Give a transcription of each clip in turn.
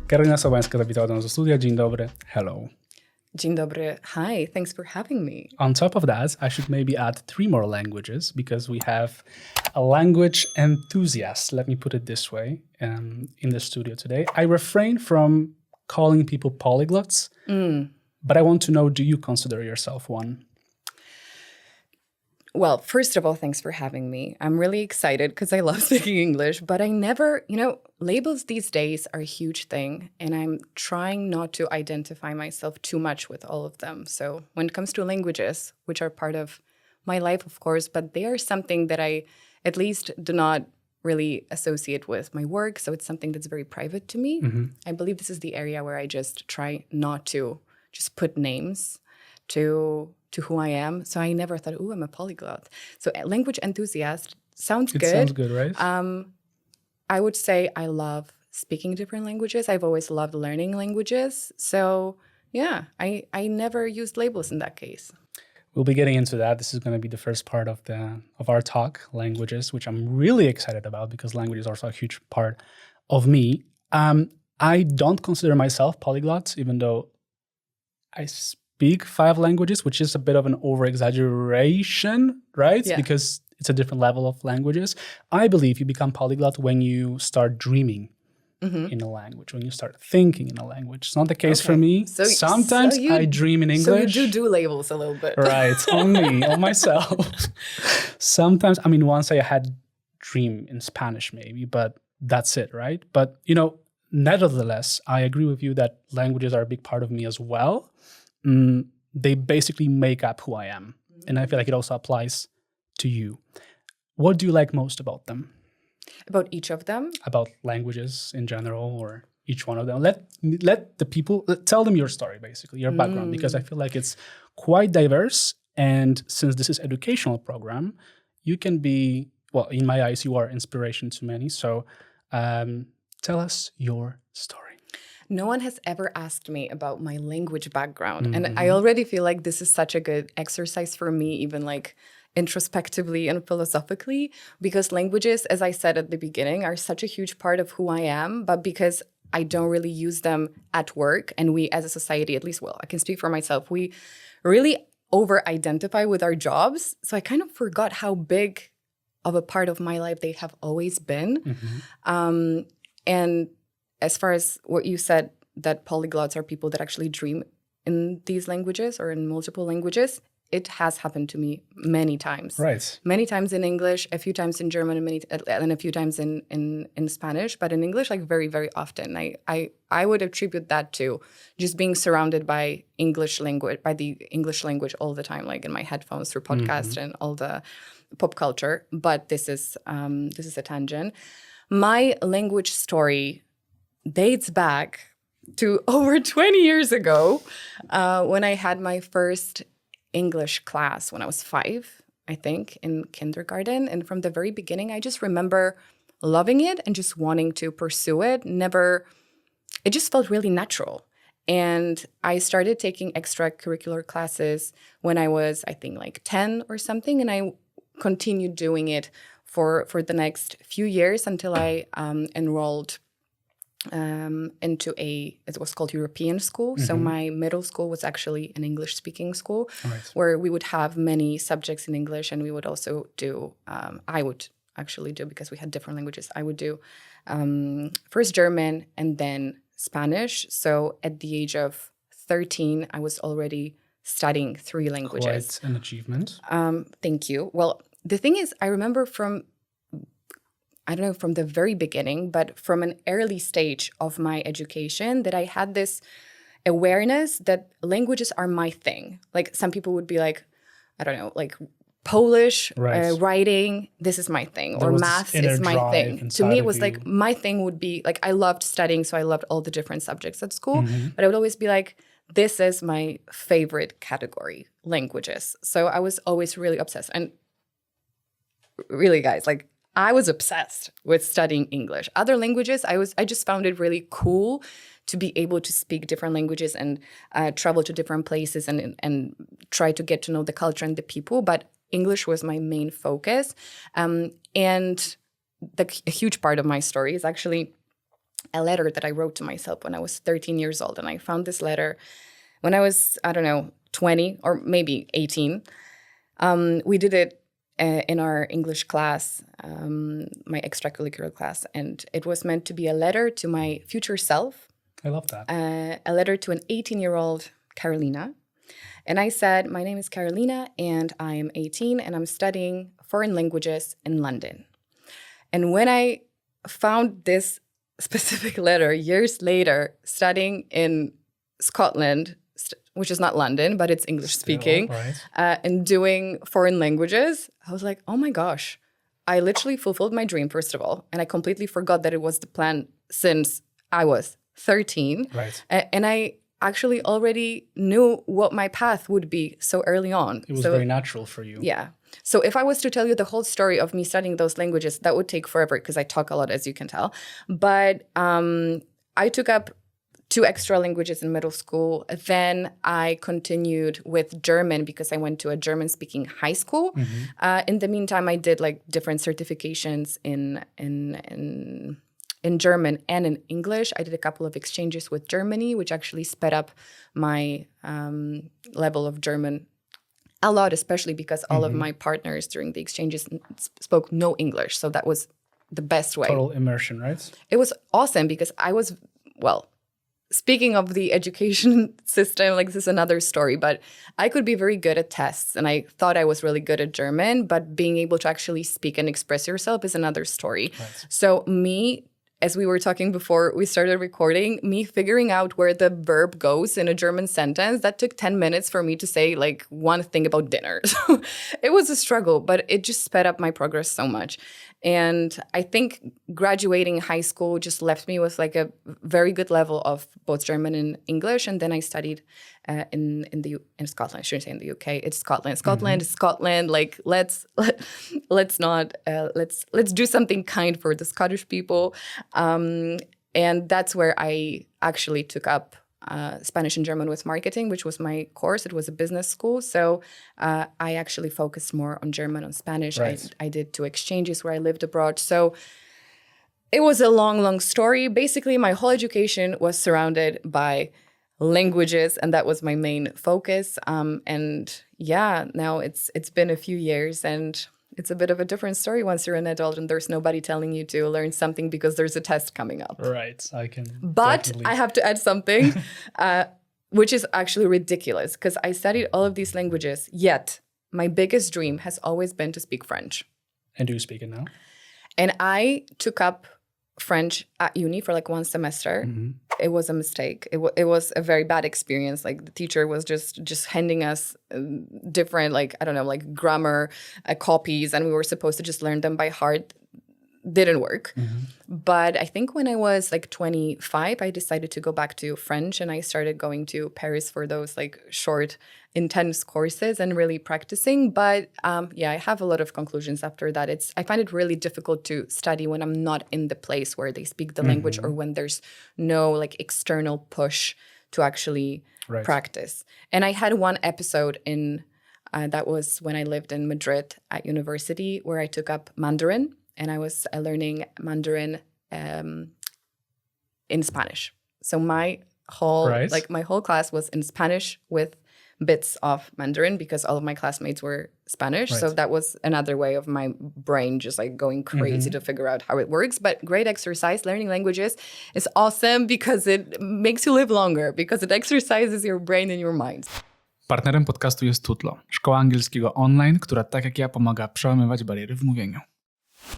Karolina Sobaska zawitała do nas do studia. Dzień dobry. Hello. Dzień dobry. Hi, thanks for having me. On top of that, I should maybe add 3 more languages because we have a language enthusiast, let me put it this way, in the studio today. I refrain from calling people polyglots, but I want to know, do you consider yourself one? Well, first of all, thanks for having me. I'm really excited because I love speaking English, but I never, labels these days are a huge thing, and I'm trying not to identify myself too much with all of them. So when it comes to languages, which are part of my life, of course, but they are something that I at least do not really associate with my work. So it's something that's very private to me. Mm-hmm. I believe this is the area where I just try not to just put names to who I am. So I never thought, I'm a polyglot. So language enthusiast sounds good. It sounds good, right? I would say I love speaking different languages. I've always loved learning languages. So yeah, I never used labels in that case. We'll be getting into that. This is going to be the first part of our talk, languages, which I'm really excited about because language is also a huge part of me. I don't consider myself polyglot, even though I speak 5 languages, which is a bit of an over-exaggeration, right? Yeah. Because it's a different level of languages. I believe you become polyglot when you start dreaming in a language, when you start thinking in a language. It's not the case for me. Sometimes I dream in English. So you do labels a little bit. Right, on me, on myself. Sometimes, once I had dream in Spanish maybe, but that's it, right? But, nevertheless, I agree with you that languages are a big part of me as well. They basically make up who I am. And I feel like it also applies to you. What do you like most about them? About each of them? About languages in general, or each one of them. Let the people, tell them your story, basically, your background, because I feel like it's quite diverse. And since this is educational program, you can be, well, in my eyes, you are inspiration to many. So tell us your story. No one has ever asked me about my language background. And I already feel like this is such a good exercise for me, even like introspectively and philosophically, because languages, as I said at the beginning, are such a huge part of who I am. But because I don't really use them at work, and we as a society, at least, well, I can speak for myself, we really over-identify with our jobs. So I kind of forgot how big of a part of my life they have always been. And as far as what you said, that polyglots are people that actually dream in these languages or in multiple languages, it has happened to me many times. Right. Many times in English, a few times in German, and a few times in Spanish. But in English, like very, very often. I would attribute that to just being surrounded by the English language all the time, like in my headphones through podcasts and all the pop culture. But this is a tangent. My language story dates back to over 20 years ago when I had my first English class when I was 5, I think, in kindergarten. And from the very beginning, I just remember loving it and just wanting to pursue it. It just felt really natural. And I started taking extracurricular classes when I was, I think, like 10 or something. And I continued doing it for the next few years until I enrolled into it was called European school. So my middle school was actually an English-speaking school, where we would have many subjects in English, and we would also do, I would actually do, because we had different languages, I would do first German and then Spanish. So at the age of 13, I was already studying 3 languages. Quite an achievement. Thank you. Well, the thing is, I remember from the very beginning, but from an early stage of my education, that I had this awareness that languages are my thing. Like some people would be like, I don't know, like Polish, writing, this is my thing, or math is my thing. To me, it was like my thing would be like, I loved studying, so I loved all the different subjects at school, but I would always be like, this is my favorite category, languages. So I was always really obsessed. And really, guys, like, I was obsessed with studying English. Other languages, I just found it really cool to be able to speak different languages and travel to different places and try to get to know the culture and the people. But English was my main focus. And a huge part of my story is actually a letter that I wrote to myself when I was 13 years old. And I found this letter when I was, 20 or maybe 18. We did it in our English class, my extracurricular class. And it was meant to be a letter to my future self. I love that. A letter to an 18-year-old Karolina. And I said, my name is Karolina and I am 18 and I'm studying foreign languages in London. And when I found this specific letter years later, studying in Scotland, which is not London, but it's English speaking, right. And doing foreign languages, I was like, oh my gosh, I literally fulfilled my dream, first of all. And I completely forgot that it was the plan since I was 13. Right. And I actually already knew what my path would be so early on. It was very natural for you. Yeah. So if I was to tell you the whole story of me studying those languages, that would take forever because I talk a lot, as you can tell. But I took up 2 extra languages in middle school. Then I continued with German because I went to a German-speaking high school. Mm-hmm. In the meantime, I did like different certifications in German and in English. I did a couple of exchanges with Germany, which actually sped up my level of German a lot, especially because all of my partners during the exchanges spoke no English. So that was the best way. Total immersion, right? It was awesome because I was, speaking of the education system, like this is another story, but I could be very good at tests and I thought I was really good at German, but being able to actually speak and express yourself is another story. Right. So me, as we were talking before we started recording, me figuring out where the verb goes in a German sentence, that took 10 minutes for me to say like one thing about dinner. So it was a struggle, but it just sped up my progress so much. And I think graduating high school just left me with like a very good level of both German and English. And then I studied in Scotland. I shouldn't say in the UK. It's Scotland. Scotland is Scotland. Like let's do something kind for the Scottish people. And that's where I actually took up Spanish and German with marketing, which was my course. It was a business school. So I actually focused more on German, on Spanish. Right. I did 2 exchanges where I lived abroad. So it was a long, long story. Basically, my whole education was surrounded by languages, and that was my main focus. And yeah, now it's been a few years, and it's a bit of a different story once you're an adult and there's nobody telling you to learn something because there's a test coming up. Right, I can. But definitely. I have to add something, which is actually ridiculous because I studied all of these languages, yet my biggest dream has always been to speak French. And do you speak it now? And I took up French at uni for like 1 semester. Mm-hmm. It was a mistake. It was a very bad experience. Like the teacher was just handing us different, like, I don't know, like grammar copies, and we were supposed to just learn them by heart. Didn't work. Mm-hmm. But I think when I was like 25, I decided to go back to French, and I started going to Paris for those like short, intense courses and really practicing. But I have a lot of conclusions after that. I find it really difficult to study when I'm not in the place where they speak the language, or when there's no like external push to actually practice. And I had one episode that was when I lived in Madrid at university, where I took up Mandarin. And I was learning Mandarin in Spanish. So my whole class was in Spanish with bits of Mandarin because all of my classmates were Spanish. Right. So that was another way of my brain just like going crazy to figure out how it works. But great exercise. Learning languages is awesome because it makes you live longer, because it exercises your brain and your mind. Partnerem podcastu jest Tutlo, szkoła angielskiego online, która tak jak ja pomaga przełamywać bariery w mówieniu.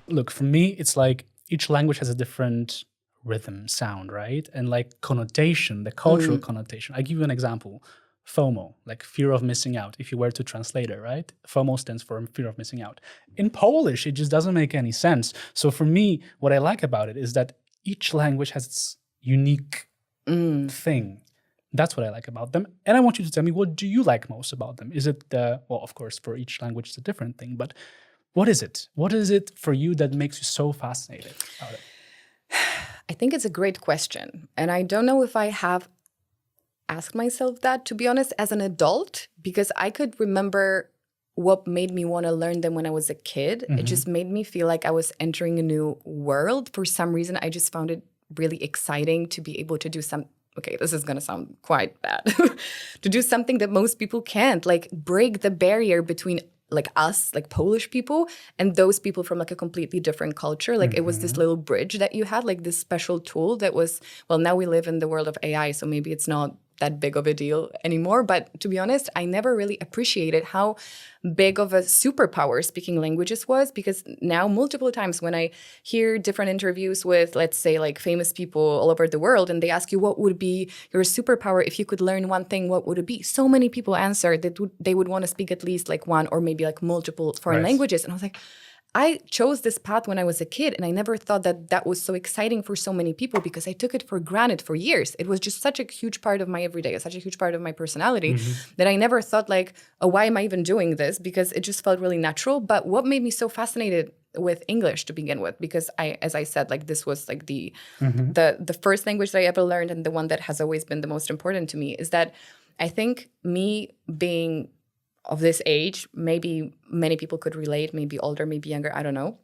Look, for me, it's like each language has a different rhythm, sound, right? And like connotation, the cultural connotation. I give you an example. FOMO, like fear of missing out. If you were to translate it, right? FOMO stands for fear of missing out. In Polish, it just doesn't make any sense. So for me, what I like about it is that each language has its unique thing. That's what I like about them. And I want you to tell me, what do you like most about them? Is it of course, for each language, it's a different thing, but what is it? What is it for you that makes you so fascinated about it? I think it's a great question. And I don't know if I have asked myself that, to be honest, as an adult, because I could remember what made me want to learn them when I was a kid. Mm-hmm. It just made me feel like I was entering a new world. For some reason, I just found it really exciting to be able to do okay, this is going to sound quite bad, to do something that most people can't, like break the barrier between like us, like Polish people, and those people from like a completely different culture. Like it was this little bridge that you had, like this special tool that was, well, now we live in the world of AI, so maybe it's not that big of a deal anymore. But to be honest, I never really appreciated how big of a superpower speaking languages was, because now multiple times when I hear different interviews with, let's say, like famous people all over the world, and they ask you what would be your superpower if you could learn one thing, what would it be? So many people answer that they would want to speak at least like one or maybe like multiple foreign languages. And I was like, I chose this path when I was a kid, and I never thought that that was so exciting for so many people because I took it for granted for years. It was just such a huge part of my everyday, such a huge part of my personality that I never thought like, oh, why am I even doing this? Because it just felt really natural. But what made me so fascinated with English to begin with, because as I said, like this was like the first language that I ever learned, and the one that has always been the most important to me, is that I think me being of this age, maybe many people could relate, maybe older, maybe younger, I don't know.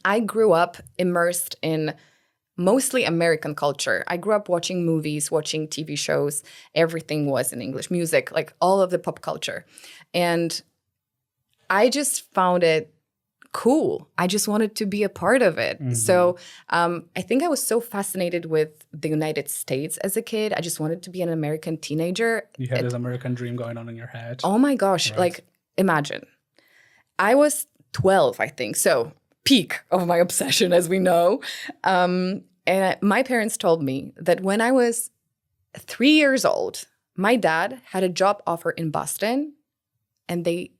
I grew up immersed in mostly American culture. I grew up watching movies, watching TV shows. Everything was in English, music, like all of the pop culture. And I just found it cool. I just wanted to be a part of it. So I think I was so fascinated with the United States as a kid. I just wanted to be an American teenager. You had this American dream going on in your head. Oh my gosh. Like, imagine. I was 12, I think. So peak of my obsession, as we know. And my parents told me that when I was 3 years old, my dad had a job offer in Boston, and they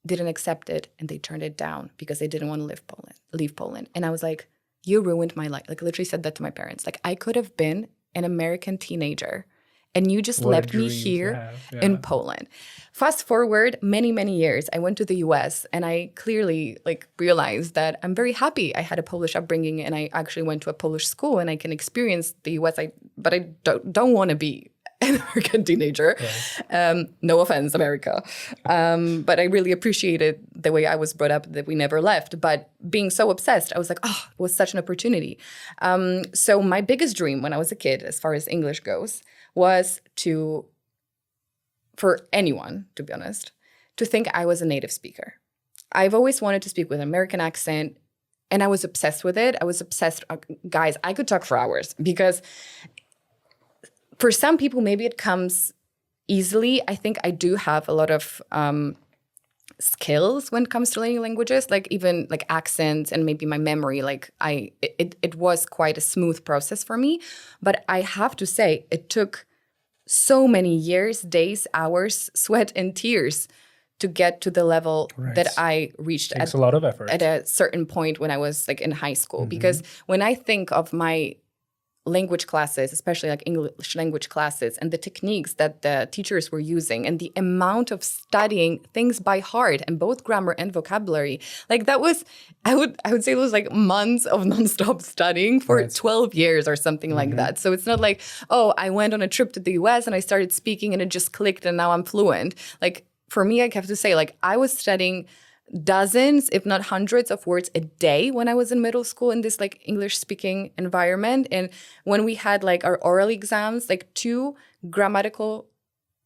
didn't accept it, and they turned it down because they didn't want to leave Poland. And I was like, you ruined my life. Like, I literally said that to my parents. Like, I could have been an American teenager, and you just left me here in Poland. Fast forward many, many years, I went to the US, and I clearly like realized that I'm very happy I had a Polish upbringing, and I actually went to a Polish school, and I can experience the US, but I don't want to be an American teenager. No offense, America. But I really appreciated the way I was brought up, that we never left. But being so obsessed, I was like, oh, it was such an opportunity. So my biggest dream when I was a kid, as far as English goes, was for anyone, to be honest, to think I was a native speaker. I've always wanted to speak with an American accent, and I was obsessed with it. I was obsessed. Guys, I could talk for hours, because for some people, maybe it comes easily. I think I do have a lot of skills when it comes to learning languages, like even like accents and maybe my memory. Like it was quite a smooth process for me. But I have to say, it took so many years, days, hours, sweat and tears to get to the level that I reached. Takes a lot of effort. At a certain point when I was like in high school. Because when I think of my language classes, especially like English language classes, and the techniques that the teachers were using, and the amount of studying things by heart, and both grammar and vocabulary, like that was, I would say it was like months of nonstop studying for 12 years or something like that. So it's not like, oh, I went on a trip to the US and I started speaking and it just clicked and now I'm fluent. Like for me, I have to say, like I was studying dozens, if not hundreds of words a day when I was in middle school in this like English speaking environment. And when we had like our oral exams, like 2 grammatical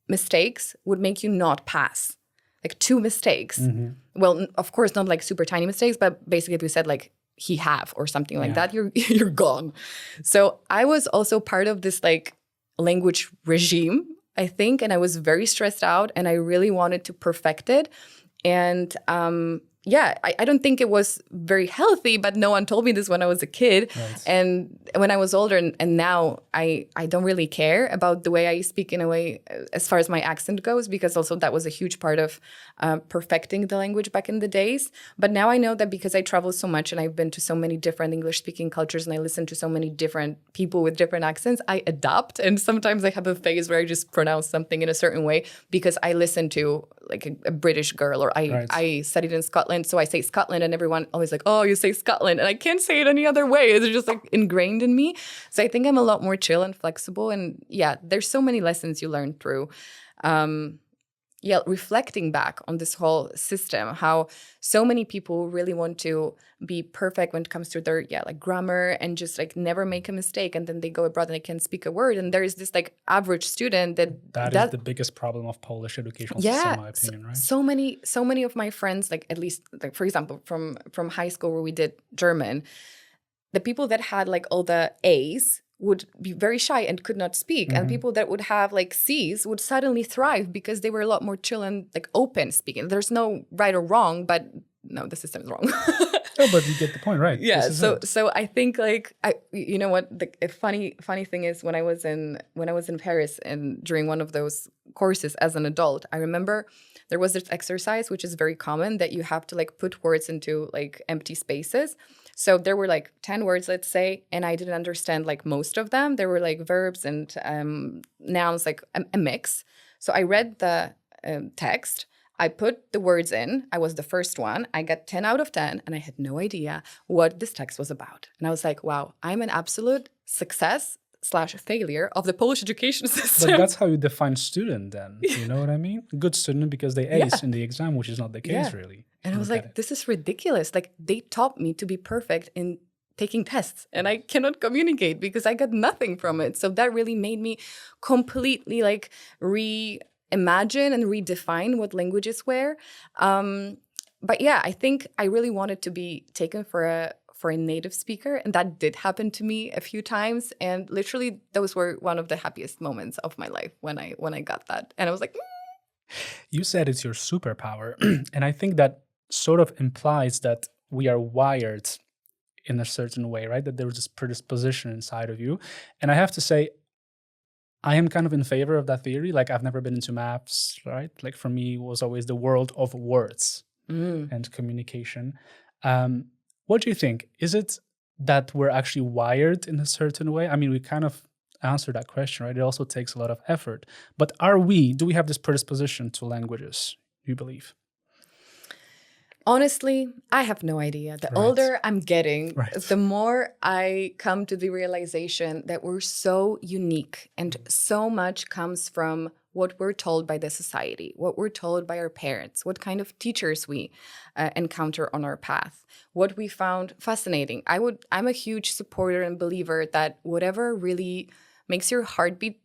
mistakes would make you not pass. Like 2 mistakes. Well, of course, not like super tiny mistakes, but basically if you said like he have or something like that, you're gone. So I was also part of this like language regime, I think, and I was very stressed out, and I really wanted to perfect it. And I don't think it was very healthy, but no one told me this when I was a kid. And when I was older, and now I don't really care about the way I speak in a way as far as my accent goes, because also that was a huge part of perfecting the language back in the days. But now I know that because I travel so much and I've been to so many different English-speaking cultures and I listen to so many different people with different accents, I adapt. And sometimes I have a phase where I just pronounce something in a certain way because I listen to like a British girl, or I studied in Scotland, so I say Scotland, and everyone always like, oh, you say Scotland, and I can't say it any other way. It's just like ingrained in me. So I think I'm a lot more chill and flexible. And yeah, there's so many lessons you learn through reflecting back on this whole system, how so many people really want to be perfect when it comes to their like grammar and just like never make a mistake, and then they go abroad and they can't speak a word, and there is this like average student that is the biggest problem of Polish educational system, in my opinion, right? So many of my friends, like at least like for example from high school where we did German, the people that had like all the A's would be very shy and could not speak. And people that would have like C's would suddenly thrive because they were a lot more chill and like open speaking. There's no right or wrong, but no, the system is wrong. No, but you get the point, right? Yeah. So I think like you know what, a funny thing is when I was in Paris and during one of those courses as an adult, I remember there was this exercise which is very common that you have to like put words into like empty spaces. So there were like 10 words, let's say, and I didn't understand like most of them. There were like verbs and nouns, like a mix. So I read the text. I put the words in. I was the first one. I got 10 out of 10, and I had no idea what this text was about. And I was like, wow, I'm an absolute success/failure of the Polish education system. But that's how you define student then. You know what I mean? Good student because they ace in the exam, which is not the case really. And I was like, this is ridiculous. Like they taught me to be perfect in taking tests and I cannot communicate because I got nothing from it. So that really made me completely like reimagine and redefine what languages were. But yeah, I think I really wanted to be taken for a native speaker, and that did happen to me a few times. And literally, those were one of the happiest moments of my life when I got that. And I was like, You said it's your superpower, and I think that sort of implies that we are wired in a certain way, right? That there was this predisposition inside of you. And I have to say, I am kind of in favor of that theory. Like I've never been into maths, right? Like for me, it was always the world of words and communication. What do you think? Is it that we're actually wired in a certain way? I mean, we kind of answered that question, right? It also takes a lot of effort. But do we have this predisposition to languages, you believe? Honestly, I have no idea. The older I'm getting, the more I come to the realization that we're so unique and so much comes from what we're told by the society, what we're told by our parents, what kind of teachers we encounter on our path, what we found fascinating. I'm a huge supporter and believer that whatever really makes your heartbeat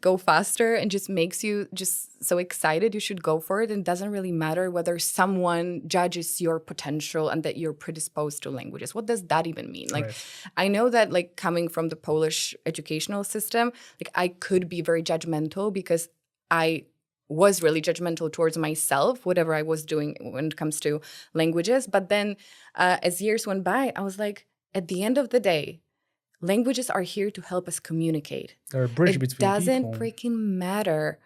go faster and just makes you just so excited, you should go for it. And it doesn't really matter whether someone judges your potential and that you're predisposed to languages. What does that even mean? Like, I know that like coming from the Polish educational system, like I could be very judgmental because I was really judgmental towards myself, whatever I was doing when it comes to languages. But then as years went by, I was like, at the end of the day, languages are here to help us communicate. They're a bridge between people. It doesn't freaking matter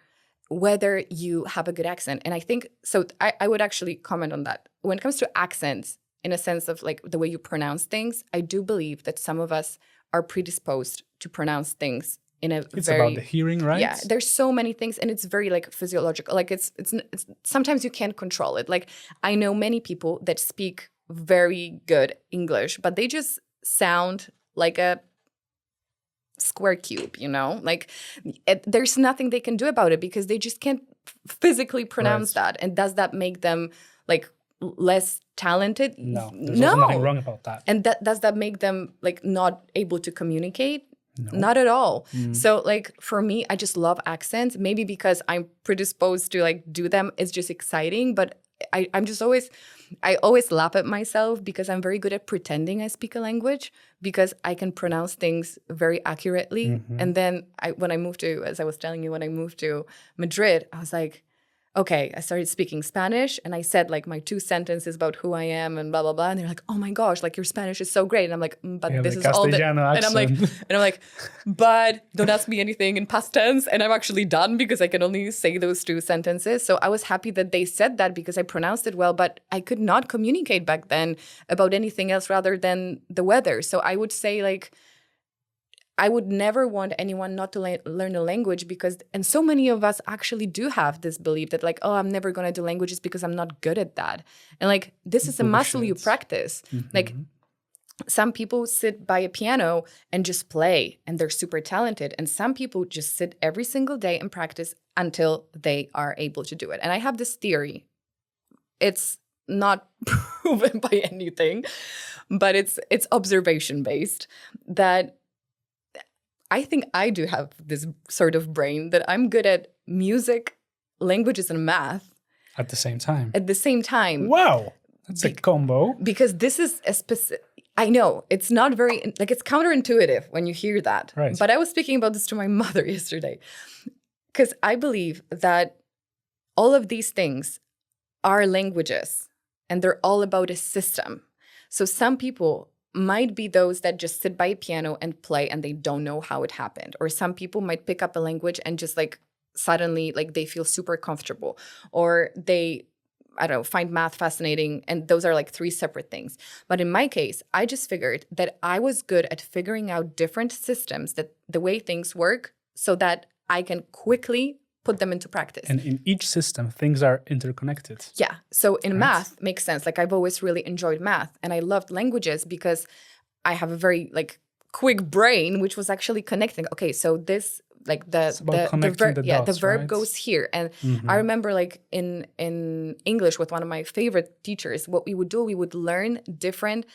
whether you have a good accent. And I think, so I would actually comment on that. When it comes to accents, in a sense of like the way you pronounce things, I do believe that some of us are predisposed to pronounce things in a it's about the hearing, right? Yeah, there's so many things, and it's very like physiological. Like it's sometimes you can't control it. Like I know many people that speak very good English, but they just sound like a square cube, you know? Like there's nothing they can do about it because they just can't physically pronounce that. And does that make them like less talented? No, there's also nothing wrong about that. And does that make them like not able to communicate? No. Not at all. So like for me, I just love accents. Maybe because I'm predisposed to like do them, it's just exciting. But I always laugh at myself because I'm very good at pretending I speak a language because I can pronounce things very accurately. And then when I moved to Madrid, I was like, okay, I started speaking Spanish and I said like my 2 sentences about who I am and blah, blah, blah. And they're like, oh my gosh, like your Spanish is so great. And I'm like, but this is all that. And I'm like, but don't ask me anything in past tense. And I'm actually done because I can only say those 2 sentences. So I was happy that they said that because I pronounced it well, but I could not communicate back then about anything else rather than the weather. So I would say like, I would never want anyone not to learn a language because, and so many of us actually do have this belief that like, oh, I'm never going to do languages because I'm not good at that. And like, this is a muscle you practice. Like Some people sit by a piano and just play, and they're super talented. And some people just sit every single day and practice until they are able to do it. And I have this theory. It's not proven by anything, but it's observation based, that I think I do have this sort of brain that I'm good at music, languages, and math At the same time. at the same time. Wow. That's a combo. Because this is a specific, I know it's not very, like, it's counterintuitive when you hear that. Right. But I was speaking about this to my mother yesterday, because I believe that all of these things are languages, and they're all about a system. So some people might be those that just sit by a piano and play and they don't know how it happened. Or some people might pick up a language and just like suddenly like they feel super comfortable, or they, I don't know, find math fascinating. And those are like three separate things. But in my case, I just figured that I was good at figuring out different systems, that the way things work, so that I can quickly put them into practice. And in each system, things are interconnected. Yeah. So in math, makes sense. Like, I've always really enjoyed math, and I loved languages because I have a very like quick brain, which was actually connecting. Okay, so this, like the verb, the verb right? goes here. And I remember like in English with one of my favorite teachers, what we would do, we would learn different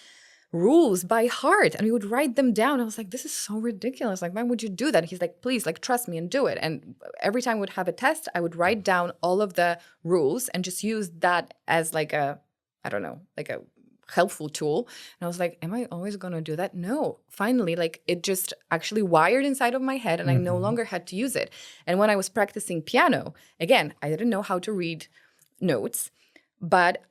rules by heart and we would write them down. I was like, this is so ridiculous. Like, why would you do that? He's like, please, like, trust me and do it. And every time we'd have a test, I would write down all of the rules and just use that as like a, I don't know, like a helpful tool. And I was like, am I always going to do that? No. Finally, like, it just actually wired inside of my head and I no longer had to use it. And when I was practicing piano, again, I didn't know how to read notes, but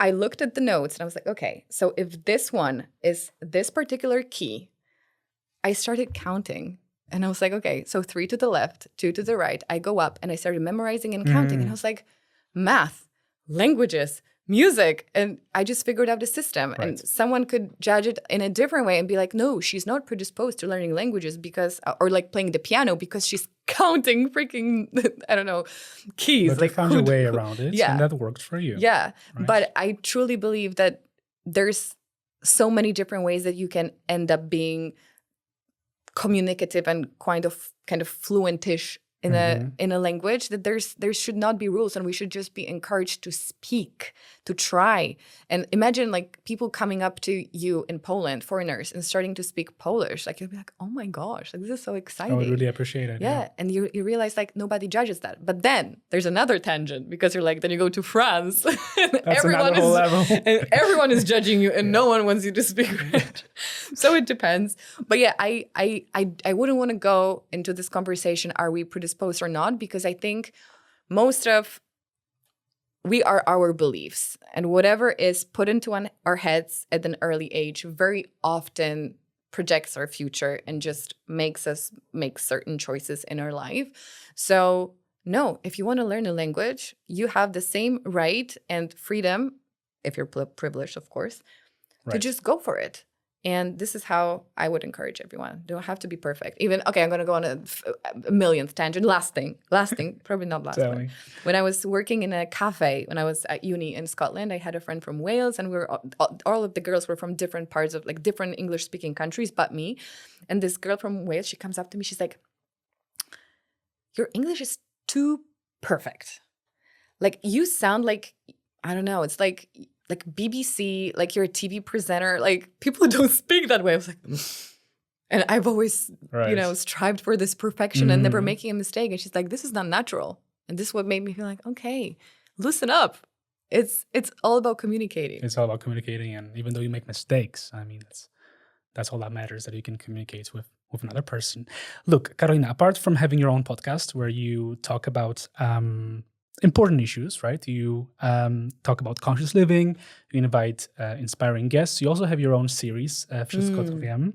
I looked at the notes and I was like, okay, so if this one is this particular key, I started counting. And I was like, okay, so 3 to the left, 2 to the right. I go up and I started memorizing and counting. And I was like, math, languages, music. And I just figured out the system. Right. And someone could judge it in a different way and be like, no, she's not predisposed to learning languages because, or like playing the piano because she's counting freaking, I don't know, keys. But like, you found your way around it, and that worked for you. Yeah, right? But I truly believe that there's so many different ways that you can end up being communicative and kind of fluentish in a language, that there should not be rules, and we should just be encouraged to speak, to try. And imagine like people coming up to you in Poland, foreigners, and starting to speak Polish. Like, you'll be like, oh my gosh, like, this is so exciting. I would really appreciate it. Yeah. And you realize like nobody judges that. But then there's another tangent, because you're like, then you go to France and That's another whole level. and everyone is judging you and no one wants you to speak French. So it depends. But yeah, I wouldn't want to go into this conversation, are we predisposed or not? Because I think we are our beliefs, and whatever is put into our heads at an early age very often projects our future and just makes us make certain choices in our life. So no, if you want to learn a language, you have the same right and freedom, if you're privileged, of course, to just go for it. And this is how I would encourage everyone. Don't have to be perfect. Even, okay, I'm going to go on a millionth tangent. Last thing, probably not last Tell one. me. When I was working in a cafe, when I was at uni in Scotland, I had a friend from Wales, and we were all of the girls were from different parts of, like, different English-speaking countries, but me. And this girl from Wales, she comes up to me, she's like, your English is too perfect. Like, you sound like, I don't know, it's like BBC, like you're a TV presenter. Like, people don't speak that way. I was like, and I've always, strived for this perfection and never making a mistake. And she's like, this is not natural. And this is what made me feel like, okay, loosen up. It's all about communicating. It's all about communicating. And even though you make mistakes, I mean, that's all that matters, that you can communicate with another person. Look, Karolina, apart from having your own podcast where you talk about important issues, right? You talk about conscious living, you invite inspiring guests. You also have your own series, Przerażająco,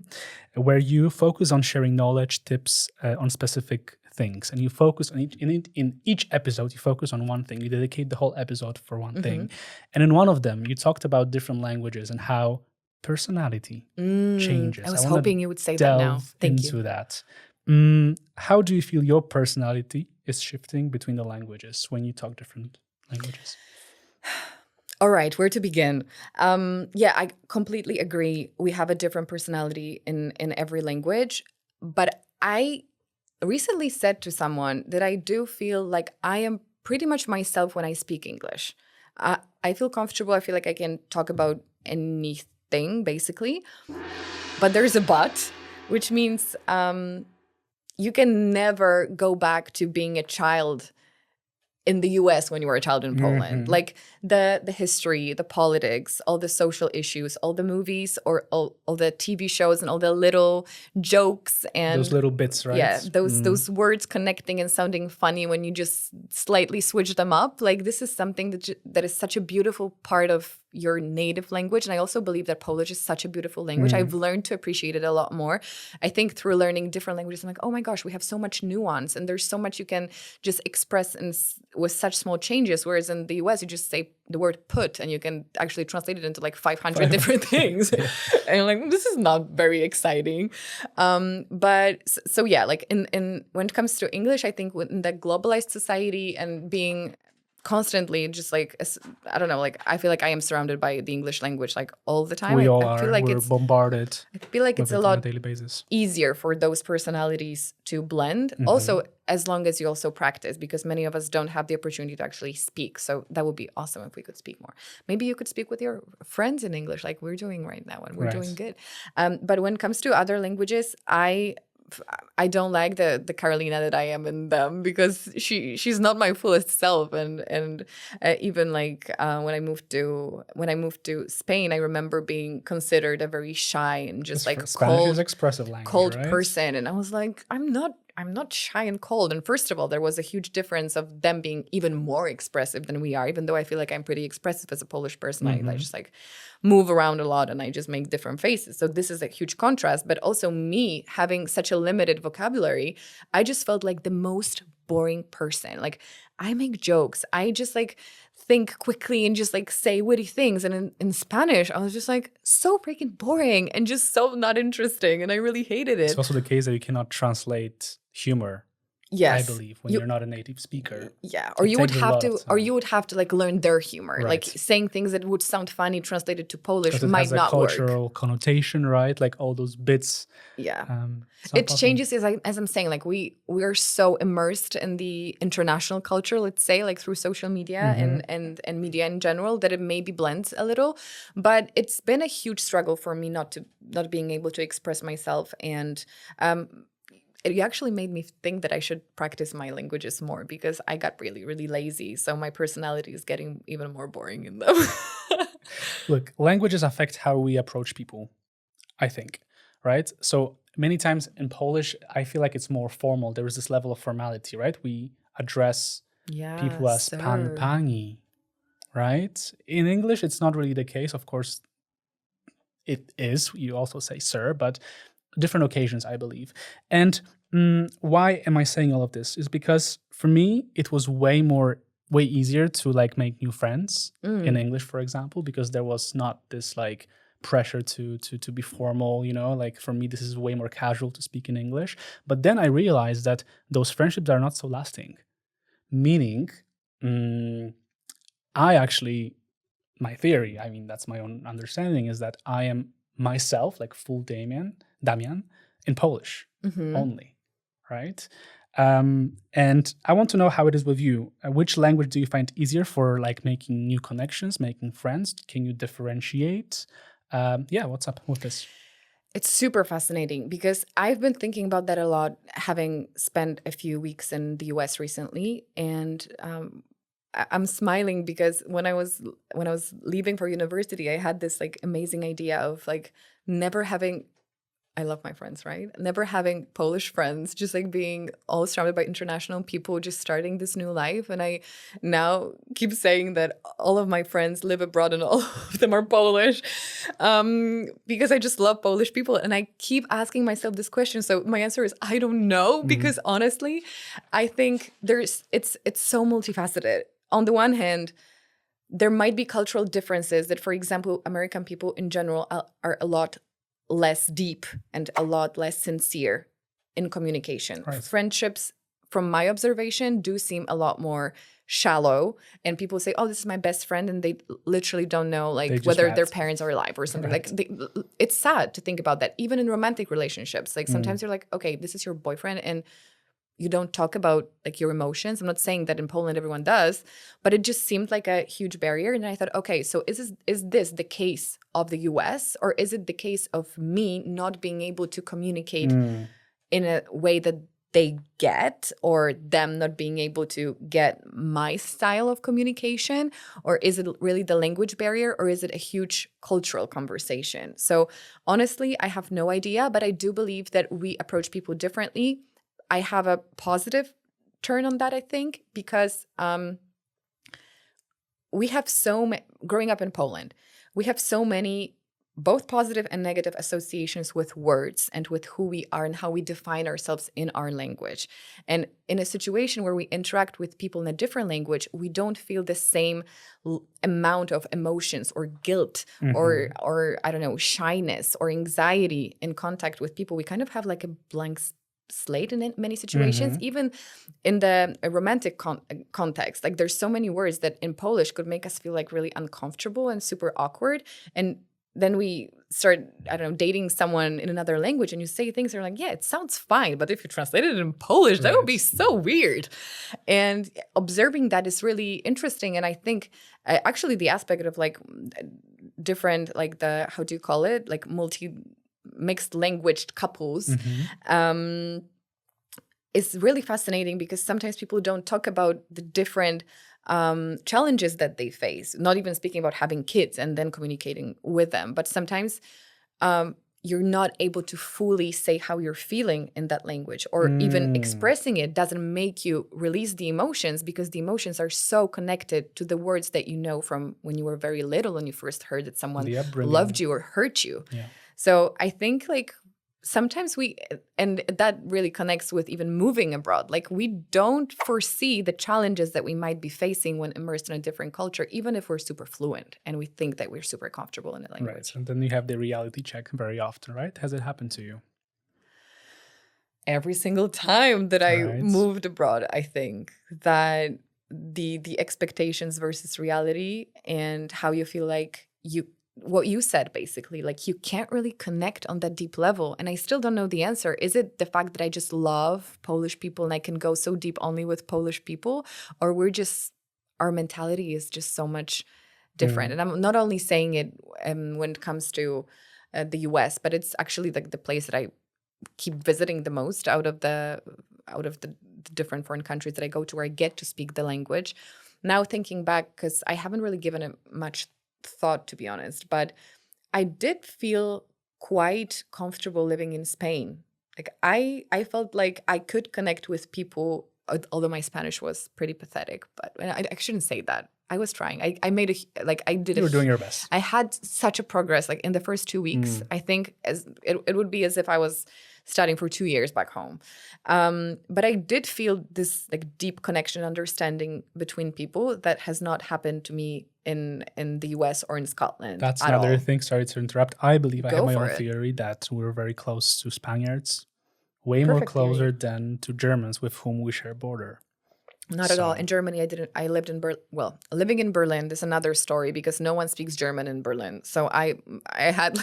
where you focus on sharing knowledge, tips on specific things. And you focus on in each episode, you focus on one thing. You dedicate the whole episode for one thing. And in one of them, you talked about different languages and how personality changes. I was hoping you would say that now. Thank you. Into that. How do you feel your personality is shifting between the languages when you talk different languages? All right, where to begin? Yeah, I completely agree. We have a different personality in every language. But I recently said to someone that I do feel like I am pretty much myself when I speak English. I feel comfortable. I feel like I can talk about anything, basically. But there's a but, which means you can never go back to being a child in the US when you were a child in Poland. Like the history, the politics, all the social issues, all the movies or all the TV shows and all the little jokes and those little bits, right? Yeah, those words connecting and sounding funny when you just slightly switch them up. Like this is something that is such a beautiful part of your native language. And I also believe that Polish is such a beautiful language. I've learned to appreciate it a lot more. I think through learning different languages, I'm like, oh my gosh, we have so much nuance and there's so much you can just express with such small changes. Whereas in the US, you just say the word put and you can actually translate it into like 500 different things. And you're like, this is not very exciting. But so yeah, like in when it comes to English, I think in the globalized society and being constantly just like, I don't know, like I feel like I am surrounded by the English language like all the time. We all I are. feel like We're bombarded. I feel like it's a on lot a daily basis. easier for those personalities to blend. Also, as long as you also practice, because many of us don't have the opportunity to actually speak. So that would be awesome if we could speak more. Maybe you could speak with your friends in English like we're doing right now and we're doing good. But when it comes to other languages, I don't like the Karolina that I am in them because she's not my fullest self and even like when I moved to Spain, I remember being considered a very shy and just like Spanish is expressive language, cold right? person, and I was like, I'm not shy and cold. And first of all, there was a huge difference of them being even more expressive than we are, even though I feel like I'm pretty expressive as a Polish person. I just like move around a lot and I just make different faces. So this is a huge contrast. But also me having such a limited vocabulary, I just felt like the most boring person. Like I make jokes. I just like think quickly and just like say witty things. And in Spanish, I was just like so freaking boring and just so not interesting. And I really hated it. It's also the case that you cannot translate humor. Yes. I believe when you're not a native speaker. Yeah, or you would have to like learn their humor, Right. like saying things that would sound funny translated to Polish Because it might has a not work. cultural connotation, right? Like all those bits. Yeah, it's not it possible. changes as I'm saying. Like we are so immersed in the international culture, let's say, like through social media and media in general, that it maybe blends a little. But it's been a huge struggle for me not being able to express myself and. It actually made me think that I should practice my languages more because I got really, really lazy. So my personality is getting even more boring in them. Look, languages affect how we approach people, I think, right? So many times in Polish, I feel like it's more formal. There is this level of formality, right? We address people as sir. pan, pani, right? In English, it's not really the case. Of course, it is. You also say sir, but different occasions, I believe. And why am I saying all of this? Is because for me, it was way easier to like make new friends in English, for example, because there was not this like pressure to be formal, you know, like for me, this is way more casual to speak in English. But then I realized that those friendships are not so lasting, meaning my theory, I mean, that's my own understanding, is that I am myself, like full Damian, in Polish only, right? And I want to know how it is with you. Which language do you find easier for like making new connections, making friends? Can you differentiate? What's up with this? It's super fascinating because I've been thinking about that a lot, having spent a few weeks in the US recently, and I'm smiling because when I was leaving for university, I had this like amazing idea of like never having. I love my friends, right? Never having Polish friends, just like being all surrounded by international people, just starting this new life. And I now keep saying that all of my friends live abroad and all of them are Polish because I just love Polish people. And I keep asking myself this question. So my answer is, I don't know, because honestly, I think it's so multifaceted. On the one hand, there might be cultural differences that, for example, American people in general are a lot less deep and a lot less sincere in communication. Right. Friendships, from my observation, do seem a lot more shallow. And people say, oh, this is my best friend. And they literally don't know like whether their parents are alive or something. Right. Like it's sad to think about that. Even in romantic relationships, like sometimes you're like, okay, this is your boyfriend and you don't talk about like your emotions. I'm not saying that in Poland everyone does, but it just seemed like a huge barrier. And I thought, okay, so is this the case of the US, or is it the case of me not being able to communicate in a way that they get, or them not being able to get my style of communication? Or is it really the language barrier, or is it a huge cultural conversation? So honestly, I have no idea, but I do believe that we approach people differently. I have a positive turn on that, I think, because we have growing up in Poland, we have so many both positive and negative associations with words and with who we are and how we define ourselves in our language. And in a situation where we interact with people in a different language, we don't feel the same amount of emotions or guilt or I don't know, shyness or anxiety in contact with people. We kind of have like a blank slate in many situations, even in the romantic context. Like there's so many words that in Polish could make us feel like really uncomfortable and super awkward. And then we start, I don't know, dating someone in another language and you say things that are like, yeah, it sounds fine. But if you translate it in Polish, that would be so weird. And observing that is really interesting. And I think actually the aspect of like different, like the, how do you call it? Like mixed language couples is really fascinating, because sometimes people don't talk about the different challenges that they face, not even speaking about having kids and then communicating with them. But sometimes you're not able to fully say how you're feeling in that language, or even expressing it doesn't make you release the emotions, because the emotions are so connected to the words that you know from when you were very little and you first heard that someone loved you or hurt you. Yeah. So I think like sometimes and that really connects with even moving abroad. Like we don't foresee the challenges that we might be facing when immersed in a different culture, even if we're super fluent and we think that we're super comfortable in the language. Right. And then you have the reality check very often, right? Has it happened to you? Every single time that I moved abroad, I think that the expectations versus reality and how you feel like what you said, basically, like you can't really connect on that deep level. And I still don't know the answer. Is it the fact that I just love Polish people and I can go so deep only with Polish people, or our mentality is just so much different? And I'm not only saying it when it comes to the US, but it's actually like the place that I keep visiting the most out of the different foreign countries that I go to, where I get to speak the language. Now thinking back, because I haven't really given it much thought, to be honest, but I did feel quite comfortable living in Spain. Like I felt like I could connect with people, although my Spanish was pretty pathetic. But I shouldn't say that. I was trying. I made you were doing your best. I had such a progress. Like in the first 2 weeks, I think it would be as if I was studying for 2 years back home. But I did feel this like deep connection, understanding between people that has not happened to me in the US or in Scotland. That's another thing. Sorry to interrupt. I believe I have my own theory that we're very close to Spaniards, way more closer than to Germans with whom we share a border. Not at all. In Germany, I lived in living in Berlin is another story, because no one speaks German in Berlin. So I had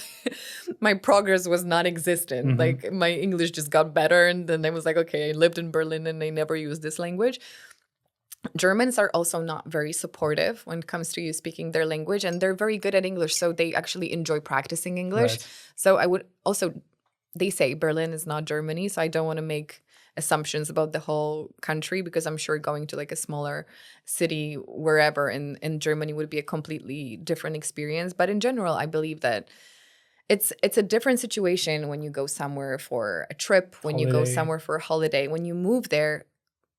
my progress was non-existent. Like my English just got better, and then I was like, okay, I lived in Berlin and I never used this language. Germans are also not very supportive when it comes to you speaking their language, and they're very good at English, so they actually enjoy practicing English. Right. So I would also, they say Berlin is not Germany, so I don't want to make assumptions about the whole country, because I'm sure going to like a smaller city wherever in Germany would be a completely different experience. But in general, I believe that it's a different situation when you go somewhere for a trip, when you go somewhere for a holiday, when you move there,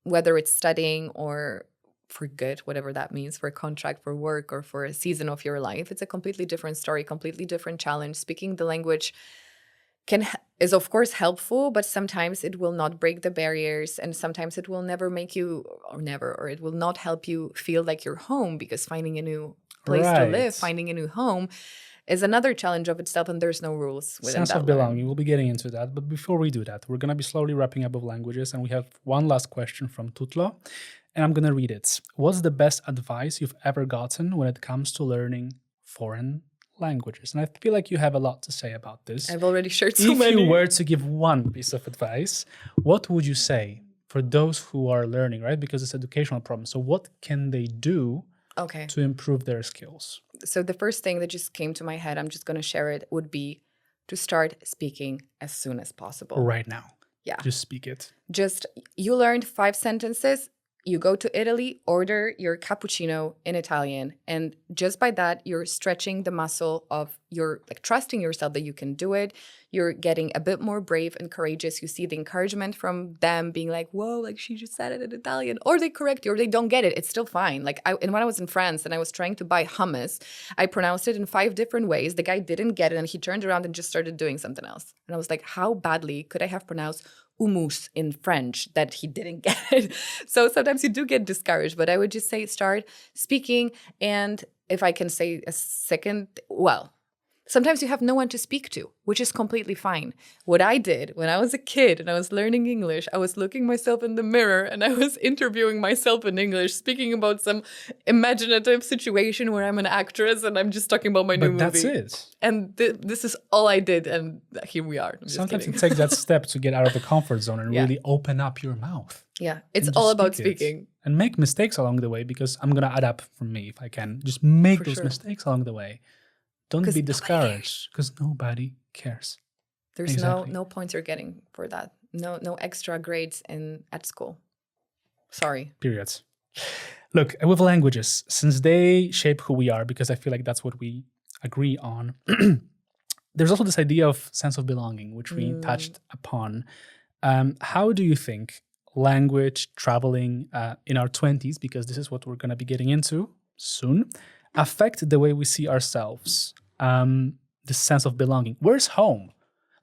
whether it's studying or for good, whatever that means, for a contract, for work, or for a season of your life. It's a completely different story, completely different challenge. Speaking the language is of course helpful, but sometimes it will not break the barriers, and sometimes it will never make you, or it will not help you feel like you're home, because finding a new place to live, finding a new home is another challenge of itself, and there's no rules within Sense that of belonging. We'll be getting into that. But before we do that, we're going to be slowly wrapping up with languages. And we have one last question from Tutlo. And I'm going to read it. What's the best advice you've ever gotten when it comes to learning foreign languages? And I feel like you have a lot to say about this. I've already shared so If many. you were to give one piece of advice, what would you say for those who are learning, right? Because it's an educational problem. So what can they do to improve their skills? So the first thing that just came to my head, I'm just going to share it, would be to start speaking as soon as possible. Right now. Yeah. Just speak it. Just, you learned 5 sentences. You go to Italy, order your cappuccino in Italian. And just by that, you're stretching the muscle of your, like, trusting yourself that you can do it. You're getting a bit more brave and courageous. You see the encouragement from them being like, whoa, like she just said it in Italian. Or they correct you or they don't get it. It's still fine. Like and when I was in France and I was trying to buy hummus, I pronounced it in 5 different ways. The guy didn't get it and he turned around and just started doing something else. And I was like, how badly could I have pronounced hummus in French that he didn't get it? So sometimes you do get discouraged, but I would just say start speaking. And if I can say a second, well, sometimes you have no one to speak to, which is completely fine. What I did when I was a kid and I was learning English, I was looking myself in the mirror and I was interviewing myself in English, speaking about some imaginative situation where I'm an actress and I'm just talking about my new movie. But that's it. And this is all I did, and here we are. Sometimes you take that step to get out of the comfort zone and really open up your mouth. Yeah, it's all about speaking. And make mistakes along the way, because I'm going to add up from me if I can. Just make those mistakes along the way. Don't be discouraged, because nobody cares. There's no points you're getting for that. No extra grades at school. Sorry. Periods. Look, with languages, since they shape who we are, because I feel like that's what we agree on, there's also this idea of sense of belonging, which we touched upon. How do you think language, traveling in our 20s, because this is what we're going to be getting into soon, affect the way we see ourselves? The sense of belonging. Where's home?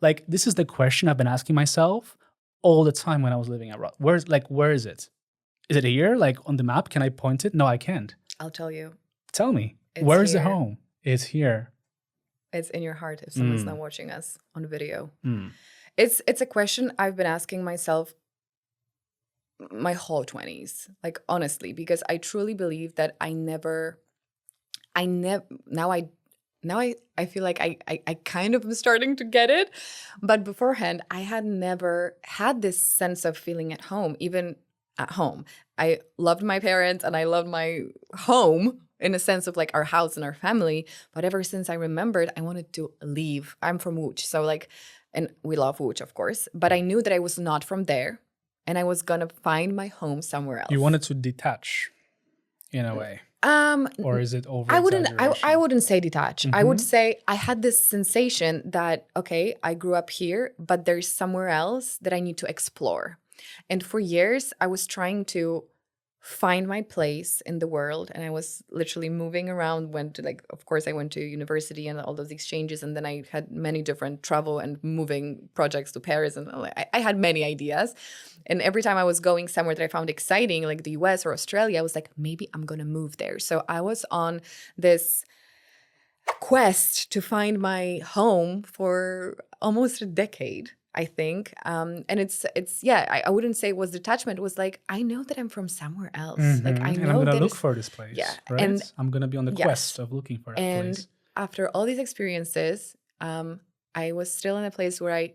Like, this is the question I've been asking myself all the time when I was living abroad. Where is it? Is it here? Like on the map? Can I point it? No, I can't. I'll tell you. Tell me. Where's the home? It's here. It's in your heart if someone's not watching us on video. It's a question I've been asking myself my whole 20s. Like, honestly, because I truly believe that now I feel like I kind of am starting to get it. But beforehand, I had never had this sense of feeling at home, even at home. I loved my parents and I loved my home in a sense of like our house and our family. But ever since I remembered, I wanted to leave. I'm from Łódź. So like, and we love Łódź, of course. But I knew that I was not from there and I was going to find my home somewhere else. You wanted to detach in a way. Or is it over? I wouldn't say detach. I would say I had this sensation that, okay, I grew up here, but there's somewhere else that I need to explore. And for years, I was trying to find my place in the world. And I was literally moving around, of course, I went to university and all those exchanges. And then I had many different travel and moving projects to Paris. And I had many ideas. And every time I was going somewhere that I found exciting, like the US or Australia, I was like, maybe I'm going to move there. So I was on this quest to find my home for almost a decade, I think. And I wouldn't say it was detachment. It was like, I know that I'm from somewhere else. Like, I know and I'm going to look for this place. Yeah. Right? And I'm going to be on the quest of looking for that place. And after all these experiences, I was still in a place where I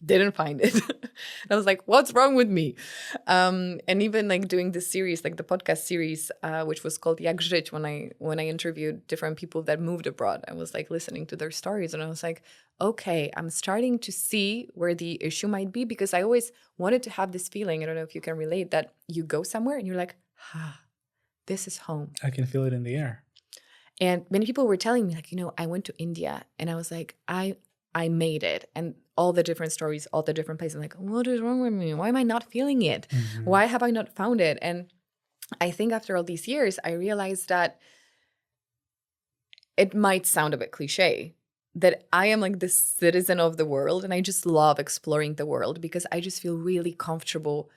didn't find it. And I was like, what's wrong with me? And even like doing this series, like the podcast series, which was called Jak żyć, when I interviewed different people that moved abroad, I was like listening to their stories and I was like, okay, I'm starting to see where the issue might be, because I always wanted to have this feeling, I don't know if you can relate, that you go somewhere and you're like, this is home. I can feel it in the air. And many people were telling me, like, I went to India and I was like, I made it. And all the different stories, all the different places. I'm like, what is wrong with me? Why am I not feeling it? Why have I not found it? And I think after all these years, I realized that it might sound a bit cliche, that I am like this citizen of the world and I just love exploring the world because I just feel really comfortable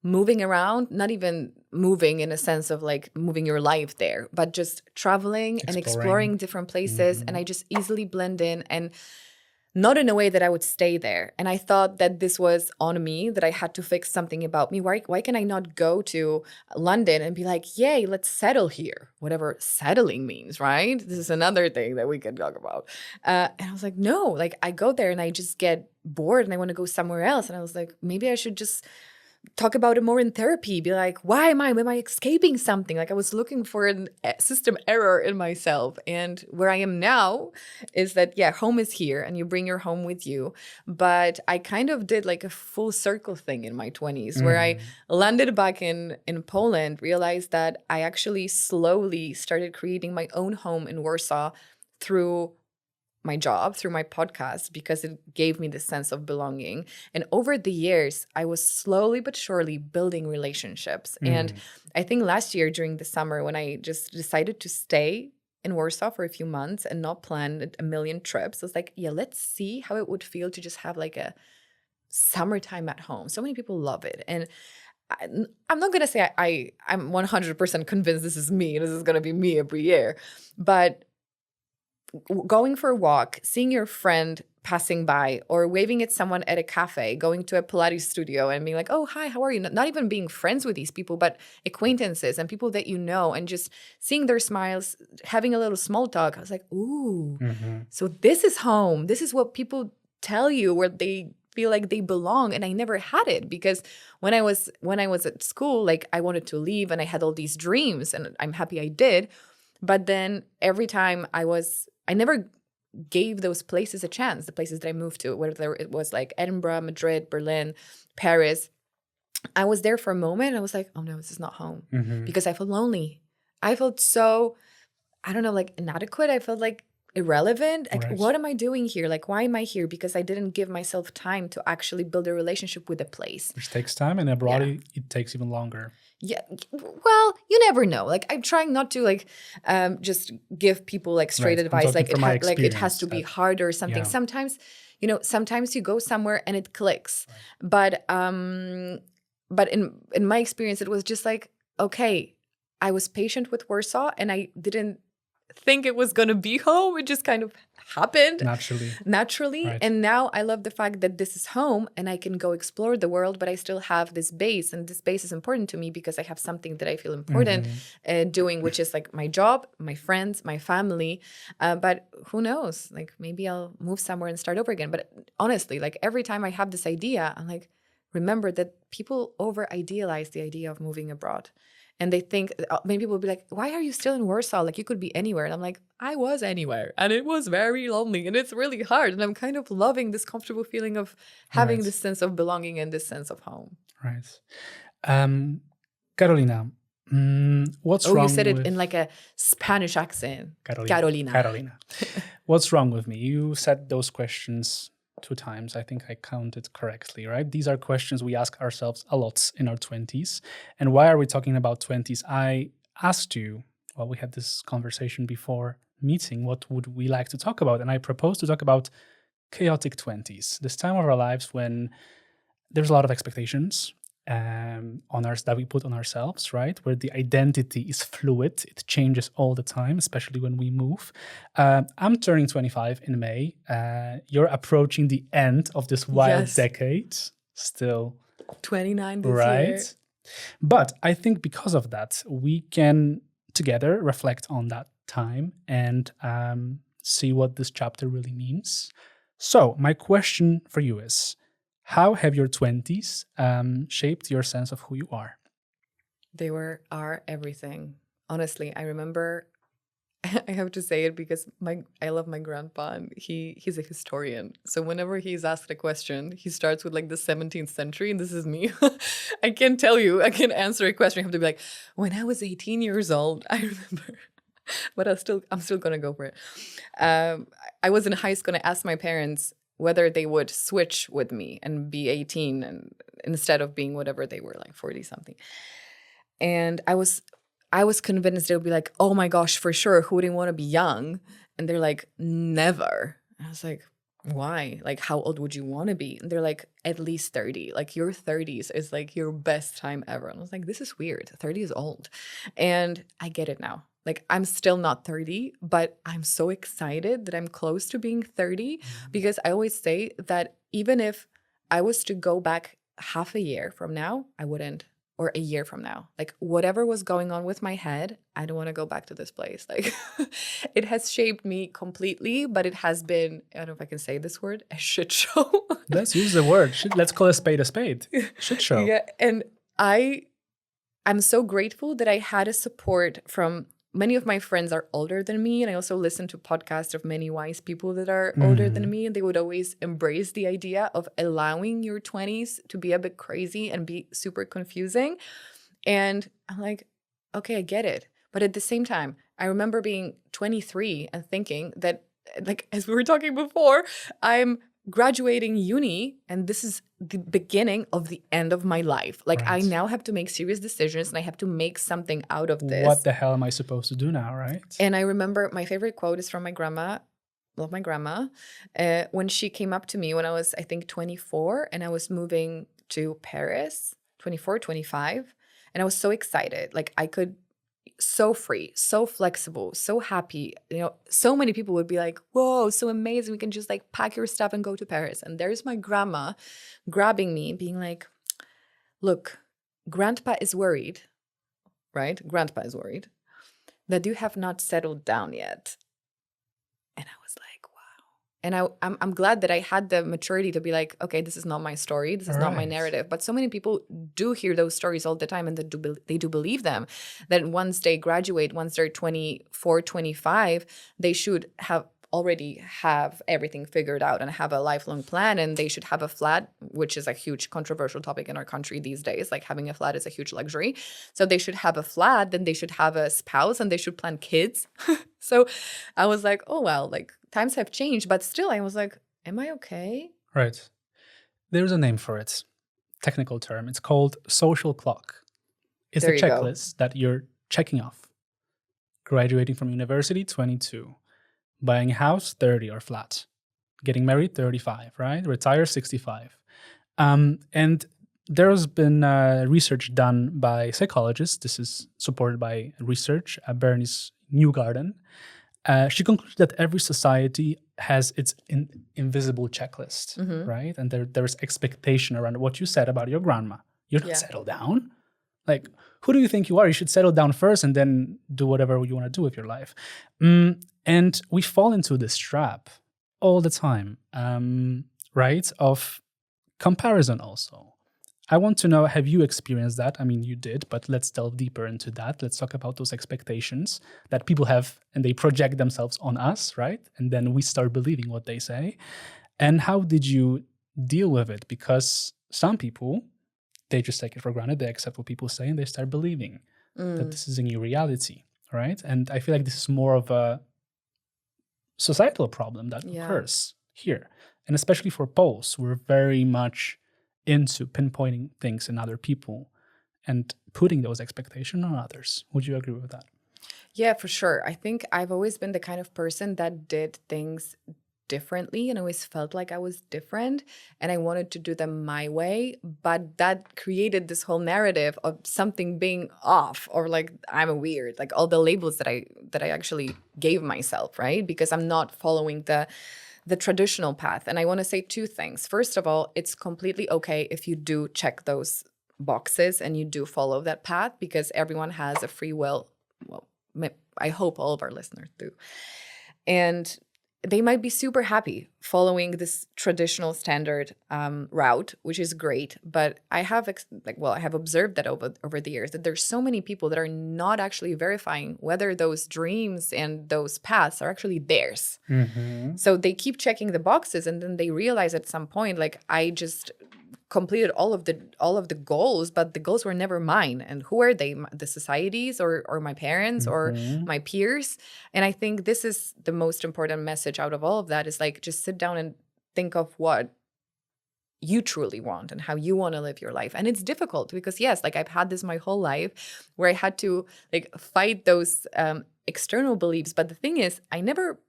moving around, not even moving in a sense of like moving your life there, but just traveling and exploring different places. And I just easily blend in, and not in a way that I would stay there. And I thought that this was on me, that I had to fix something about me. Why can I not go to London and be like, yay, let's settle here? Whatever settling means, right? This is another thing that we could talk about. And I was like, no, like I go there and I just get bored and I want to go somewhere else. And I was like, maybe I should just talk about it more in therapy, be like, why am I escaping something? Like I was looking for a system error in myself. And where I am now is that, yeah, home is here and you bring your home with you. But I kind of did like a full circle thing in my 20s where I landed back in Poland, realized that I actually slowly started creating my own home in Warsaw through my job, through my podcast, because it gave me this sense of belonging. And over the years, I was slowly but surely building relationships. And I think last year during the summer, when I just decided to stay in Warsaw for a few months and not plan a million trips, I was like, yeah, let's see how it would feel to just have like a summertime at home. So many people love it. And I'm not going to say I'm 100% convinced this is me. This is going to be me every year. But going for a walk, seeing your friend passing by, or waving at someone at a cafe, going to a Pilates studio and being like, oh, hi, how are you? Not even being friends with these people, but acquaintances and people that you know, and just seeing their smiles, having a little small talk. I was like, ooh, so this is home. This is what people tell you, where they feel like they belong. And I never had it, because when I was at school, like I wanted to leave and I had all these dreams, and I'm happy I did. But then every time I never gave those places a chance, the places that I moved to, whether it was like Edinburgh, Madrid, Berlin, Paris. I was there for a moment and I was like, oh no, this is not home, because I felt lonely. I felt so, I don't know, like inadequate. I felt like irrelevant. Like, what am I doing here? Like, why am I here? Because I didn't give myself time to actually build a relationship with a place. Which takes time, and abroad it takes even longer. Yeah, well, you never know. Like, I'm trying not to like just give people like straight advice. Like it has to be hard or something. Sometimes, sometimes you go somewhere and it clicks. But in my experience, it was just like, okay, I was patient with Warsaw, and I didn't think it was going to be home. It just kind of happened naturally. Right. And now I love the fact that this is home and I can go explore the world, but I still have this base, and this base is important to me because I have something that I feel important doing, which is like my job, my friends, my family. But who knows, like maybe I'll move somewhere and start over again. But honestly, like every time I have this idea, I'm like, remember that people over idealize the idea of moving abroad. And they think, maybe people will be like, why are you still in Warsaw? Like, you could be anywhere. And I'm like, I was anywhere. And it was very lonely. And it's really hard. And I'm kind of loving this comfortable feeling of having this sense of belonging and this sense of home. Right. Karolina, what's wrong with... Oh, you said it in like a Spanish accent. Karolina. What's wrong with me? You said those questions 2 times. I think I counted correctly, right? These are questions we ask ourselves a lot in our 20s. And why are we talking about 20s? I asked you, well, we had this conversation before meeting, what would we like to talk about? And I proposed to talk about chaotic 20s, this time of our lives when there's a lot of expectations that we put on ourselves, right? Where the identity is fluid. It changes all the time, especially when we move. I'm turning 25 in May. You're approaching the end of this wild decade. Still 29 this year. But I think because of that, we can together reflect on that time and see what this chapter really means. So my question for you is, how have your 20s shaped your sense of who you are? They are everything. Honestly, I remember, I have to say it because I love my grandpa, and he's a historian. So whenever he's asked a question, he starts with like the 17th century, and this is me. I can tell you, I can answer a question. I have to be like, when I was 18 years old, I remember. But I'm still gonna go for it. I was in high school and I asked my parents whether they would switch with me and be 18 and instead of being whatever they were, like 40 something. And I was convinced they would be like, oh my gosh, for sure, who wouldn't want to be young? And they're like, never. And I was like, why? Like, how old would you want to be? And they're like, at least 30. Like, your 30s is like your best time ever. And I was like, this is weird. 30 is old. And I get it now. Like, I'm still not 30, but I'm so excited that I'm close to being 30 because I always say that even if I was to go back half a year from now, I wouldn't. Or a year from now, like whatever was going on with my head, I don't want to go back to this place. Like it has shaped me completely, but it has been, I don't know if I can say this word, a shit show. Let's use the word. Let's call a spade a spade. Shit show. Yeah. And I'm so grateful that I had a support from many of my friends are older than me. And I also listen to podcasts of many wise people that are older than me. And they would always embrace the idea of allowing your 20s to be a bit crazy and be super confusing. And I'm like, okay, I get it. But at the same time, I remember being 23 and thinking that, like, as we were talking before, I'm graduating uni and this is the beginning of the end of my life. Like I now have to make serious decisions and I have to make something out of this. What the hell am I supposed to do now, right? And I remember my favorite quote is from my grandma. Love my grandma. When she came up to me when I was, I think, 24 and I was moving to Paris, 24, 25. And I was so excited. Like I could, so free, so flexible, so happy. You know, so many people would be like, whoa, so amazing. We can just like pack your stuff and go to Paris. And there's my grandma grabbing me, being like, look, grandpa is worried, right? Grandpa is worried that you have not settled down yet. And I was like, and I'm glad that I had the maturity to be like, okay, this is not my story. This is not my narrative. But so many people do hear those stories all the time and they do believe them. That once they graduate, once they're 24, 25, they should already have everything figured out and have a lifelong plan. And they should have a flat, which is a huge controversial topic in our country these days. Like having a flat is a huge luxury. So they should have a flat, then they should have a spouse and they should plan kids. So I was like, oh, well, like, times have changed, but still I was like, am I okay? Right. There's a name for it. Technical term. It's called social clock. It's a checklist that you're checking off. Graduating from university, 22. Buying a house, 30 or flat. Getting married, 35, right? Retire, 65. And there's been research done by psychologists. This is supported by research at Bernice Newgarden. She concluded that every society has its invisible checklist, right? And there's expectation around what you said about your grandma. You don't settle down. Like, who do you think you are? You should settle down first and then do whatever you want to do with your life. And we fall into this trap all the time, right? Of comparison also. I want to know, have you experienced that? I mean, you did, but let's delve deeper into that. Let's talk about those expectations that people have and they project themselves on us, right? And then we start believing what they say. And how did you deal with it? Because some people, they just take it for granted. They accept what people say and they start believing that this is a new reality, right? And I feel like this is more of a societal problem that occurs here. And especially for Poles, we're very much into pinpointing things in other people and putting those expectations on others. Would you agree with that? Yeah, for sure. I think I've always been the kind of person that did things differently and always felt like I was different and I wanted to do them my way, but that created this whole narrative of something being off or like I'm a weird, like all the labels that I actually gave myself, right? Because I'm not following the traditional path. And I want to say two things. First of all, it's completely okay if you do check those boxes and you do follow that path because everyone has a free will. Well, I hope all of our listeners do. And they might be super happy following this traditional standard route, which is great. But I have I have observed that over the years that there's so many people that are not actually verifying whether those dreams and those paths are actually theirs. So they keep checking the boxes and then they realize at some point, like, I just completed all of the goals, but the goals were never mine. And who are they? The societies or my parents or my peers? And I think this is the most important message out of all of that is like, just sit down and think of what you truly want and how you want to live your life. And it's difficult because yes, like I've had this my whole life where I had to like fight those external beliefs. But the thing is, I never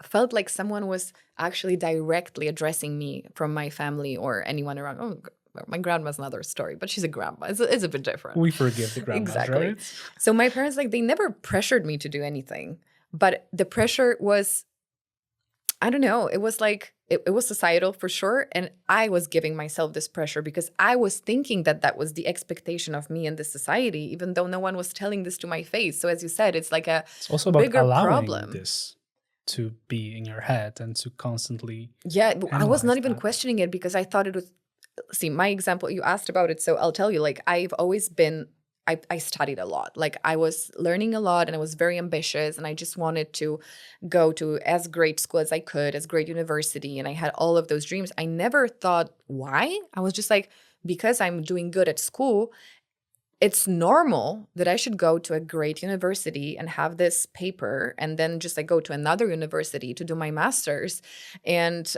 felt like someone was actually directly addressing me from my family or anyone around. Oh, my grandma's another story, but she's a grandma. It's a bit different. We forgive the grandmas, exactly. right? So my parents, like, they never pressured me to do anything, but the pressure was, I don't know, it was like, it was societal for sure. And I was giving myself this pressure because I was thinking that that was the expectation of me in this society, even though no one was telling this to my face. So as you said, it's like it's also about bigger allowing problem. This to be in your head and to constantly I was not even that. questioning it because I thought it was, see, my example, you asked about it, so I'll tell you, like, I've always been, I studied a lot. Like, I was learning a lot and I was very ambitious and I just wanted to go to as great school as I could, as great university. And I had all of those dreams. I never thought why. I was just like, because I'm doing good at school, it's normal that I should go to a great university and have this paper and then just like go to another university to do my master's. And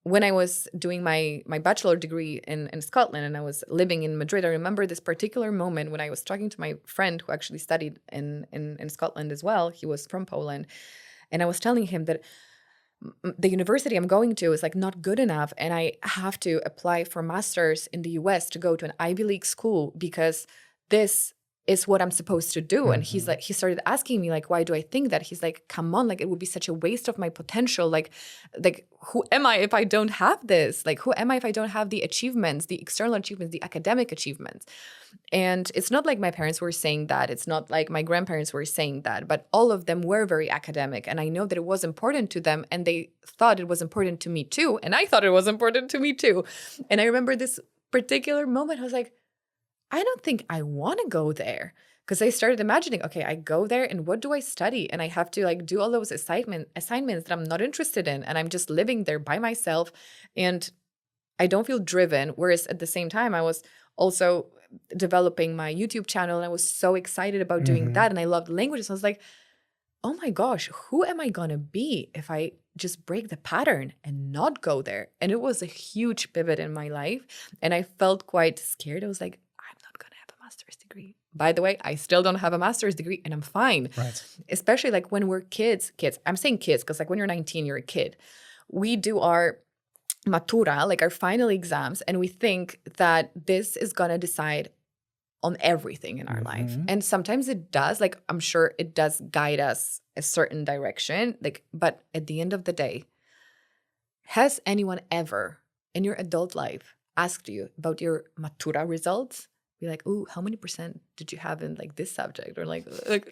when I was doing my bachelor degree in Scotland and I was living in Madrid, I remember this particular moment when I was talking to my friend who actually studied in Scotland as well. He was from Poland. And I was telling him that the university I'm going to is like not good enough. And I have to apply for master's in the US to go to an Ivy League school because this is what I'm supposed to do. And he's like, he started asking me like, why do I think that? He's like, come on, like it would be such a waste of my potential. Like who am I if I don't have this? Like, who am I if I don't have the achievements, the external achievements, the academic achievements? And it's not like my parents were saying that. It's not like my grandparents were saying that, but all of them were very academic. And I know that it was important to them and they thought it was important to me too. And I thought it was important to me too. And I remember this particular moment, I was like, I don't think I want to go there, because I started imagining, okay, I go there and what do I study? And I have to like do all those assignments that I'm not interested in. And I'm just living there by myself and I don't feel driven. Whereas at the same time, I was also developing my YouTube channel and I was so excited about doing that. And I loved languages. I was like, oh my gosh, who am I going to be if I just break the pattern and not go there? And it was a huge pivot in my life. And I felt quite scared. I was like, I'm not going to have a master's degree. By the way, I still don't have a master's degree and I'm fine. Right. Especially like when we're kids. I'm saying kids because like when you're 19, you're a kid. We do our matura, like our final exams, and we think that this is going to decide on everything in our life. And sometimes it does, like I'm sure it does guide us a certain direction, like, but at the end of the day, has anyone ever in your adult life asked you about your matura results? Be like, ooh, how many % did you have in like this subject? Or like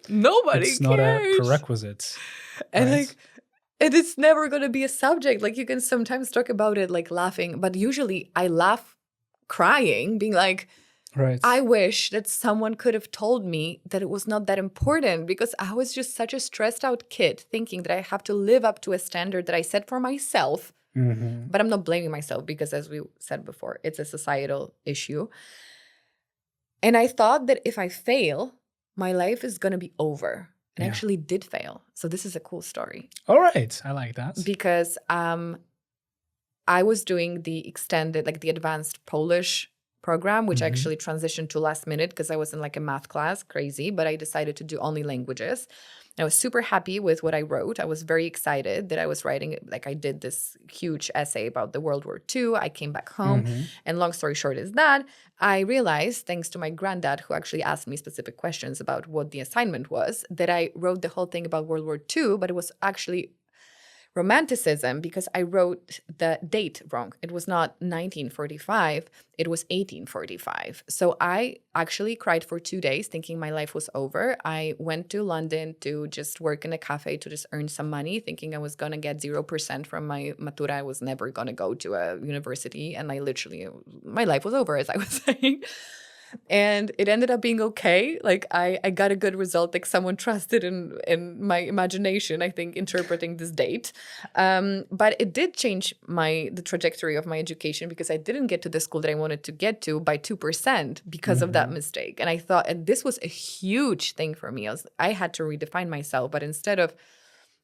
nobody it's cares. Not a prerequisite. And right? like, and it's never going to be a subject. Like you can sometimes talk about it like laughing, but usually I laugh crying, being like, right. I wish that someone could have told me that it was not that important, because I was just such a stressed out kid thinking that I have to live up to a standard that I set for myself. But I'm not blaming myself because, as we said before, it's a societal issue. And I thought that if I fail, my life is going to be over. And I actually did fail. So this is a cool story. All right. I like that. Because I was doing the extended, like the advanced Polish program, which actually transitioned to last minute because I was in like a math class, crazy, but I decided to do only languages. I was super happy with what I wrote. I was very excited that I was writing, like I did this huge essay about the World War II. I came back home, and long story short is that I realized, thanks to my granddad, who actually asked me specific questions about what the assignment was, that I wrote the whole thing about World War II, but it was actually romanticism because I wrote the date wrong. It was not 1945, it was 1845. So I actually cried for 2 days thinking my life was over. I went to London to just work in a cafe to just earn some money, thinking I was going to get 0% from my matura. I was never going to go to a university. And I literally, my life was over, as I was saying. And it ended up being okay. Like I got a good result. Like someone trusted in my imagination, I think, interpreting this date. But it did change the trajectory of my education because I didn't get to the school that I wanted to get to by 2% because of that mistake. And I thought, and this was a huge thing for me. I had to redefine myself. But instead of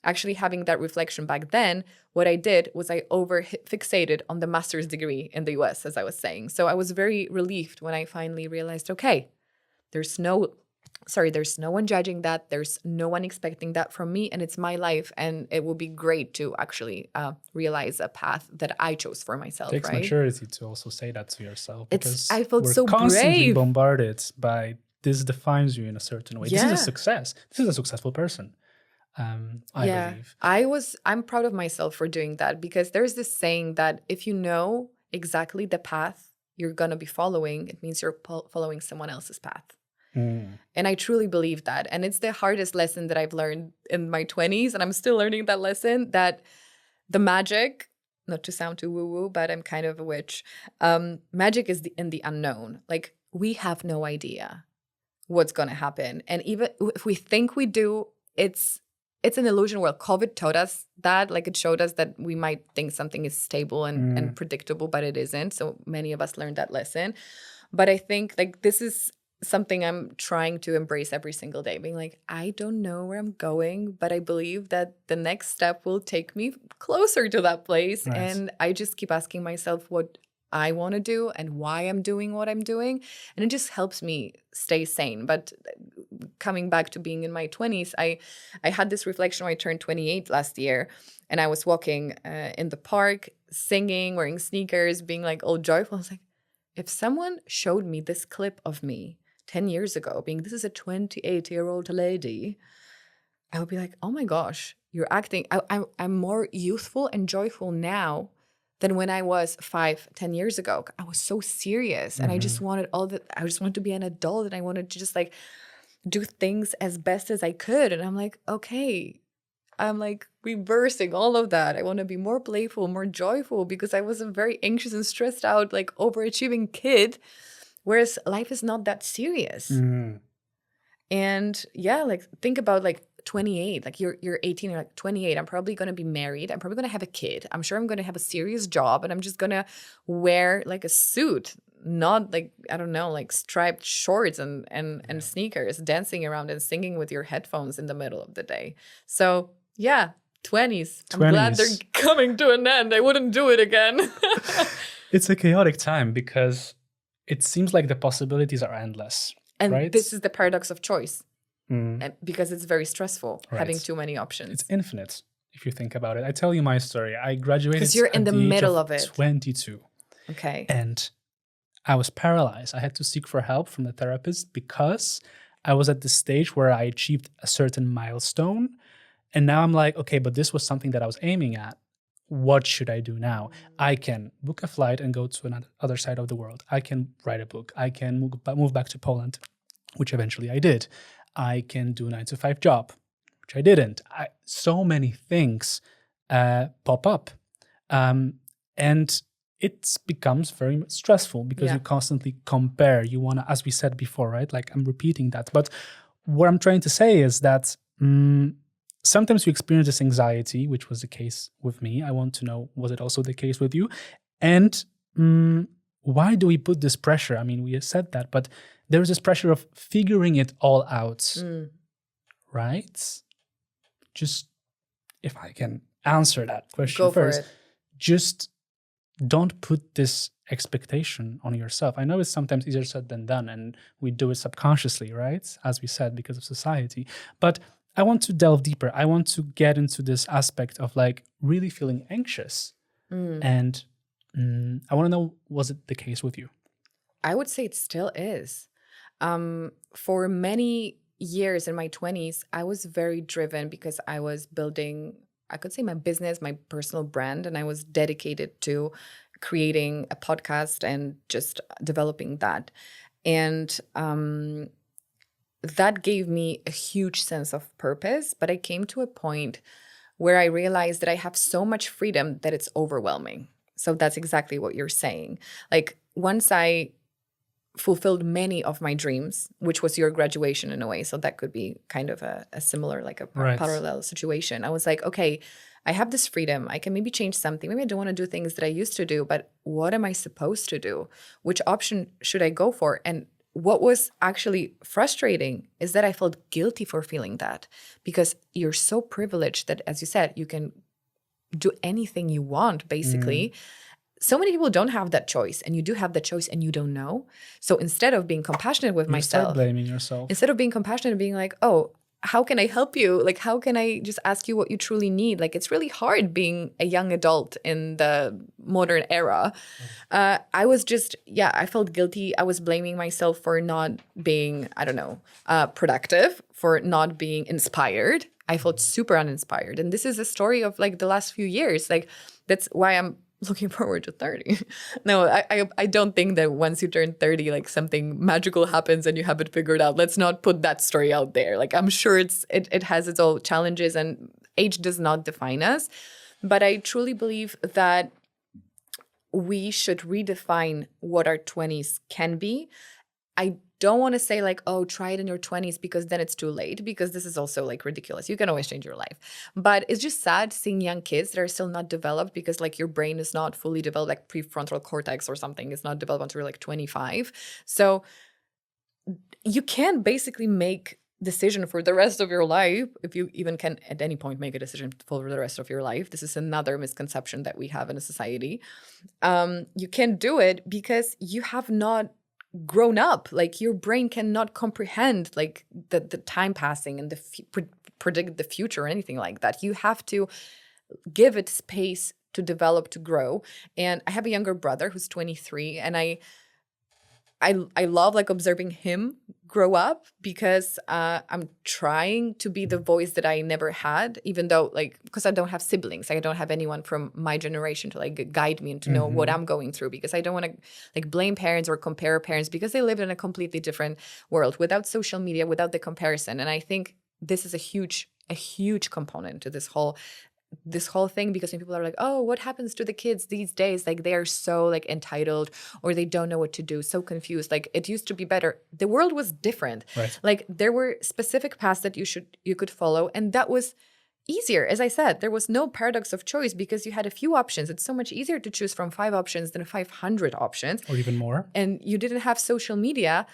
actually having that reflection back then, what I did was I over-fixated on the master's degree in the US, as I was saying. So I was very relieved when I finally realized, okay, there's no there's no one judging that. There's no one expecting that from me. And it's my life. And it will be great to actually realize a path that I chose for myself, It takes right? maturity to also say that to yourself. Because I felt we're so constantly brave. bombarded by this defines you in a certain way. Yeah. This is a success. This is a successful person. I believe. I'm proud of myself for doing that, because there's this saying that if you know exactly the path you're going to be following, it means you're following someone else's path. And I truly believe that. And it's the hardest lesson that I've learned in my 20s. And I'm still learning that lesson, that the magic, not to sound too woo-woo, but I'm kind of a witch. Magic is in the unknown. Like, we have no idea what's going to happen. And even if we think we do, it's an illusion. Well, COVID taught us that. Like, it showed us that we might think something is stable and predictable, but it isn't. So many of us learned that lesson. But I think, like, this is something I'm trying to embrace every single day, being like, I don't know where I'm going, but I believe that the next step will take me closer to that place. Right. And I just keep asking myself what I want to do and why I'm doing what I'm doing. And it just helps me stay sane. But coming back to being in my 20s, I had this reflection when I turned 28 last year, and I was walking in the park, singing, wearing sneakers, being like all joyful. I was like, if someone showed me this clip of me 10 years ago, being this is a 28-year-old lady, I would be like, oh my gosh, you're acting. I'm more youthful and joyful now than when I was 5-10 years ago. I was so serious, and I just wanted I just wanted to be an adult, and I wanted to just like do things as best as I could. And I'm like, okay, I'm like reversing all of that. I want to be more playful, more joyful, because I was a very anxious and stressed out, like overachieving kid. Whereas life is not that serious. And yeah, like think about like 28, like you're 18, you're like 28. I'm probably going to be married. I'm probably going to have a kid. I'm sure I'm going to have a serious job, and I'm just going to wear like a suit, not like, I don't know, like striped shorts and sneakers, dancing around and singing with your headphones in the middle of the day. So yeah, 20s. I'm glad they're coming to an end. I wouldn't do it again. It's a chaotic time because it seems like the possibilities are endless. And right? this is the paradox of choice. Because it's very stressful having too many options. It's infinite if you think about it. I tell you my story. I graduated because you're in the middle of it. 22. Okay. And I was paralyzed. I had to seek for help from the therapist because I was at the stage where I achieved a certain milestone. And now I'm like, okay, but this was something that I was aiming at. What should I do now? I can book a flight and go to another side of the world. I can write a book. I can move back to Poland, which eventually I did. I can do a 9-to-5 job, which I didn't. So many things pop up. And it becomes very stressful because you constantly compare. You want to, as we said before, right? Like I'm repeating that. But what I'm trying to say is that sometimes you experience this anxiety, which was the case with me. I want to know, was it also the case with you? And why do we put this pressure? I mean, we have said that, but there's this pressure of figuring it all out, right? Just, if I can answer that question first, just don't put this expectation on yourself. I know it's sometimes easier said than done, and we do it subconsciously, right? As we said, because of society. But I want to delve deeper. I want to get into this aspect of like really feeling anxious. And I want to know, was it the case with you? I would say it still is. For many years in my 20s, I was very driven because I was building, I could say, my business, my personal brand, and I was dedicated to creating a podcast and just developing that. And that gave me a huge sense of purpose. But I came to a point where I realized that I have so much freedom that it's overwhelming. So that's exactly what you're saying. Like once I fulfilled many of my dreams, which was your graduation in a way. So that could be kind of a similar, like a parallel situation. I was like, okay, I have this freedom. I can maybe change something. Maybe I don't want to do things that I used to do, but what am I supposed to do? Which option should I go for? And what was actually frustrating is that I felt guilty for feeling that, because you're so privileged that, as you said, you can do anything you want, basically. so many people don't have that choice, and you do have that choice and you don't know. So instead of being compassionate with myself, start blaming yourself. Instead of being compassionate and being like, oh, how can I help you? Like, how can I just ask you what you truly need? Like, it's really hard being a young adult in the modern era. I was just, I felt guilty. I was blaming myself for not being, productive, for not being inspired. I felt super uninspired. And this is a story of like the last few years. Like, that's why I'm looking forward to 30. No, I don't think that once you turn 30, like something magical happens and you have it figured out. Let's not put that story out there. Like, I'm sure it has its own challenges, and age does not define us. But I truly believe that we should redefine what our 20s can be. I don't want to say like, oh, try it in your 20s because then it's too late, because this is also like ridiculous. You can always change your life. But it's just sad seeing young kids that are still not developed, because like your brain is not fully developed, like prefrontal cortex or something is not developed until you're like 25. So you can basically make decision for the rest of your life, if you even can at any point make a decision for the rest of your life. This is another misconception that we have in a society. You can do it because you have not grown up. Like, your brain cannot comprehend like the time passing and predict the future or anything like that. You have to give it space to develop, to grow. And I have a younger brother who's 23, and I love like observing him grow up, because I'm trying to be the voice that I never had, even though like, because I don't have siblings, I don't have anyone from my generation to like guide me and to know what I'm going through, because I don't want to like blame parents or compare parents, because they lived in a completely different world without social media, without the comparison. And I think this is a huge component to this whole thing, because when people are like, oh, what happens to the kids these days? Like, they are so like entitled, or they don't know what to do, so confused. Like, it used to be better. The world was different. Right. Like, there were specific paths that you could follow, and that was easier. As I said, there was no paradox of choice, because you had a few options. It's so much easier to choose from 5 options than 500 options. Or even more. And you didn't have social media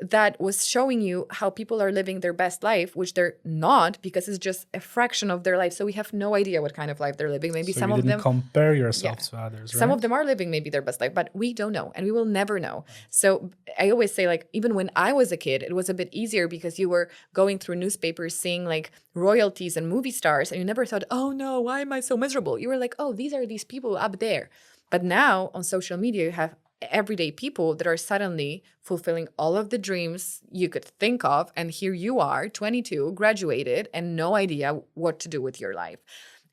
that was showing you how people are living their best life, which they're not, because it's just a fraction of their life. So we have no idea what kind of life they're living. Maybe so some you of didn't them compare yourself to others, right? Some of them are living maybe their best life, but we don't know, and we will never know. So I always say, like, even when I was a kid, it was a bit easier, because you were going through newspapers, seeing like royalties and movie stars, and you never thought, oh no, why am I so miserable? You were like, oh, these are these people up there. But now on social media, you have everyday people that are suddenly fulfilling all of the dreams you could think of, and here you are, 22, graduated, and no idea what to do with your life.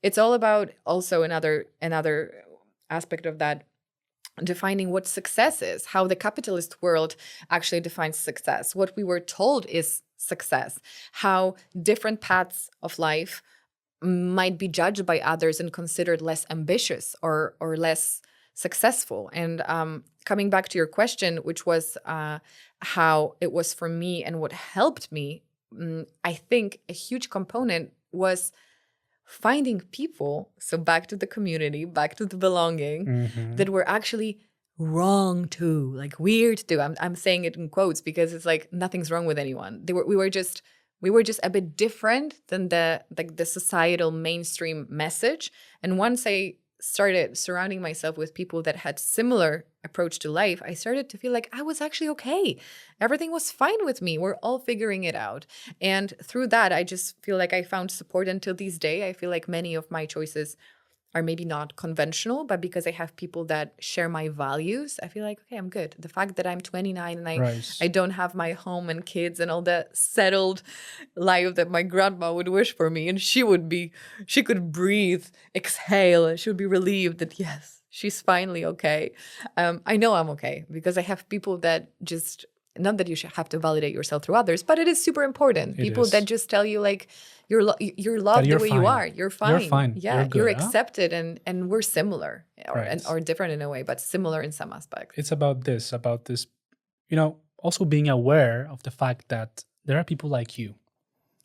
It's all about also another aspect of that, defining what success is, how the capitalist world actually defines success, what we were told is success, how different paths of life might be judged by others and considered less ambitious or less successful. And coming back to your question, which was how it was for me and what helped me, I think a huge component was finding people, so back to the community, back to the belonging, that were actually wrong too, like weird too. I'm saying it in quotes because it's like nothing's wrong with anyone. We were just a bit different than the societal mainstream message. And once I started surrounding myself with people that had similar approach to life, I started to feel like I was actually okay. Everything was fine with me. We're all figuring it out. And through that, I just feel like I found support until this day. I feel like many of my choices are maybe not conventional, but because I have people that share my values, I feel like, okay, I'm good. The fact that I'm 29 and I don't have my home and kids and all the settled life that my grandma would wish for me, and she could breathe, exhale, she would be relieved that yes, she's finally okay. I know I'm okay because I have people that just, not that you should have to validate yourself through others, but it is super important. People that just tell you like, you're loved the way you are. You're fine. You're fine. Yeah, you're accepted, and we're similar, or different in a way, but similar in some aspects. It's about this, also being aware of the fact that there are people like you.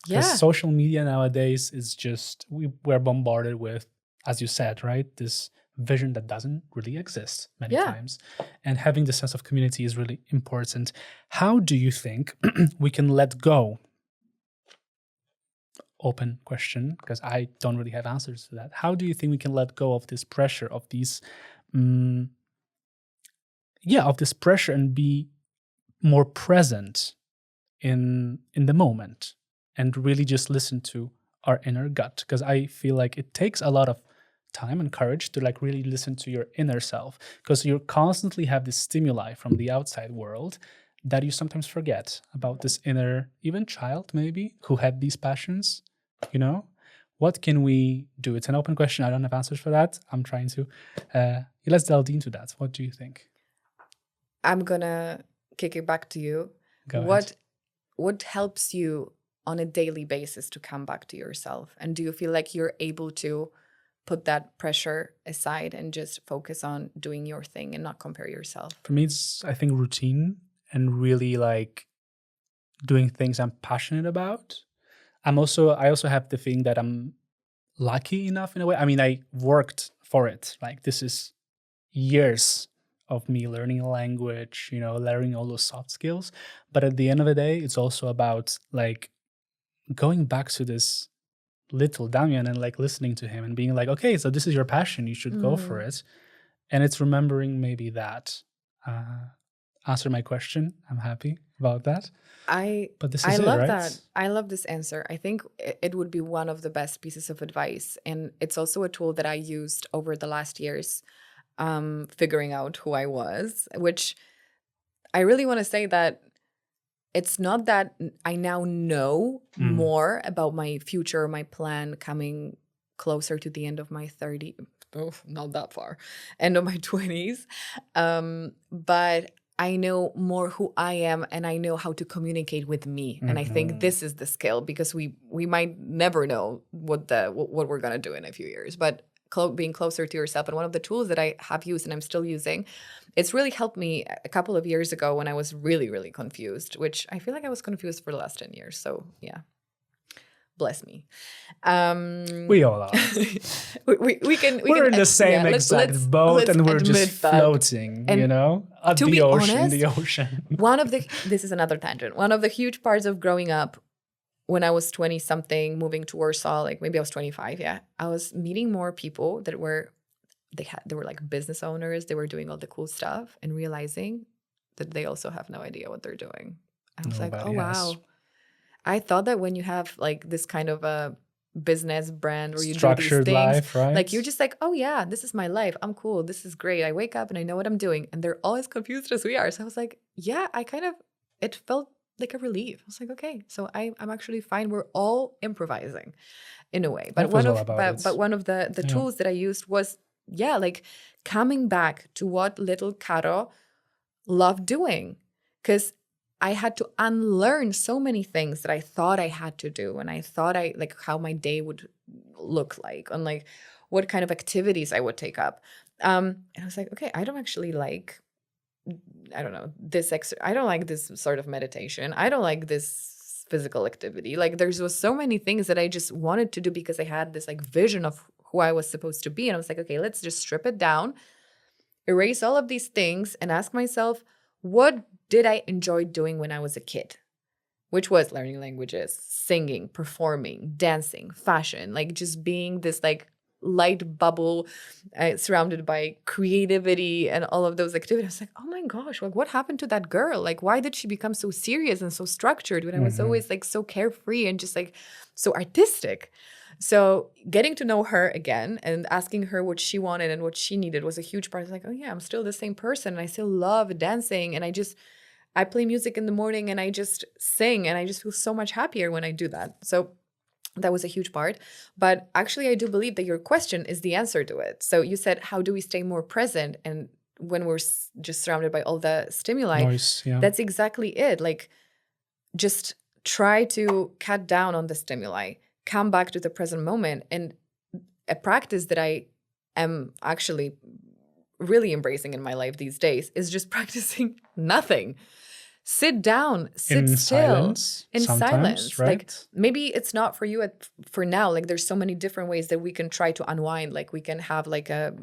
Because social media nowadays is just, we're bombarded with, as you said, right, this vision that doesn't really exist many times. And having the sense of community is really important. How do you think we can let go? Open question, because I don't really have answers to that. How do you think we can let go of this pressure, of these of this pressure and be more present in the moment and really just listen to our inner gut. Because I feel like it takes a lot of time and courage to like really listen to your inner self, because you constantly have this stimuli from the outside world that you sometimes forget about this inner, even child maybe, who had these passions, you know? What can we do? It's an open question. I don't have answers for that. I'm trying to. Let's delve into that. What do you think? I'm gonna kick it back to you. Go ahead. What helps you on a daily basis to come back to yourself? And do you feel like you're able to put that pressure aside and just focus on doing your thing and not compare yourself? For me, it's, I think, routine and really like doing things I'm passionate about. I also have the thing that I'm lucky enough in a way. I mean, I worked for it. Like, this is years of me learning a language, you know, learning all those soft skills. But at the end of the day, it's also about like going back to this little Damian and like listening to him and being like, okay, so this is your passion, you should go for it. And it's remembering maybe that. Answer my question. I'm happy about that. But this is love right? that. I love this answer. I think it would be one of the best pieces of advice. And it's also a tool that I used over the last years, figuring out who I was, which I really want to say that it's not that I now know more about my future, my plan coming closer to the end of my 30s. Oh, not that far. End of my 20s. But I know more who I am, and I know how to communicate with me. And I think this is the skill, because we might never know what we're going to do in a few years. But being closer to yourself, and one of the tools that I have used and I'm still using, it's really helped me a couple of years ago when I was really, really confused, which I feel like I was confused for the last 10 years. So yeah. Bless me. We all are. We're in the same exact boat, and we're just floating, you know, at the ocean. In the ocean. This is another tangent. One of the huge parts of growing up, when I was 20 something, moving to Warsaw, like maybe I was 25. Yeah, I was meeting more people that were like business owners. They were doing all the cool stuff, and realizing that they also have no idea what they're doing. I was like, oh wow. I thought that when you have like this kind of a business brand where you structured do these things, life, right? Like you're just like, oh yeah, this is my life. I'm cool. This is great. I wake up and I know what I'm doing. And they're all as confused as we are. So I was like, yeah, it felt like a relief. I was like, okay, so I'm actually fine. We're all improvising in a way. But one of the tools that I used was, like coming back to what little Karo loved doing. Because I had to unlearn so many things that I thought I had to do, and I thought like how my day would look like, and like what kind of activities I would take up. And I was like, okay, I don't actually like, I don't know, I don't like this sort of meditation. I don't like this physical activity. Like there was so many things that I just wanted to do because I had this like vision of who I was supposed to be. And I was like, okay, let's just strip it down, erase all of these things, and ask myself, what did I enjoy doing when I was a kid? Which was learning languages, singing, performing, dancing, fashion, like just being this like light bubble surrounded by creativity and all of those activities. I was like, oh my gosh, like what happened to that girl? Like, why did she become so serious and so structured when I was always like so carefree and just like so artistic? So getting to know her again and asking her what she wanted and what she needed was a huge part. I was like, oh yeah, I'm still the same person. And I still love dancing. And I play music in the morning and I just sing, and I just feel so much happier when I do that. So that was a huge part. But actually, I do believe that your question is the answer to it. So you said, how do we stay more present? And when we're just surrounded by all the stimuli, noise, that's exactly it. Like just try to cut down on the stimuli, come back to the present moment. And a practice that I am actually really embracing in my life these days is just practicing nothing. Sit down, sit still, in silence. Right? Like maybe it's not for you for now. Like there's so many different ways that we can try to unwind. Like we can have like a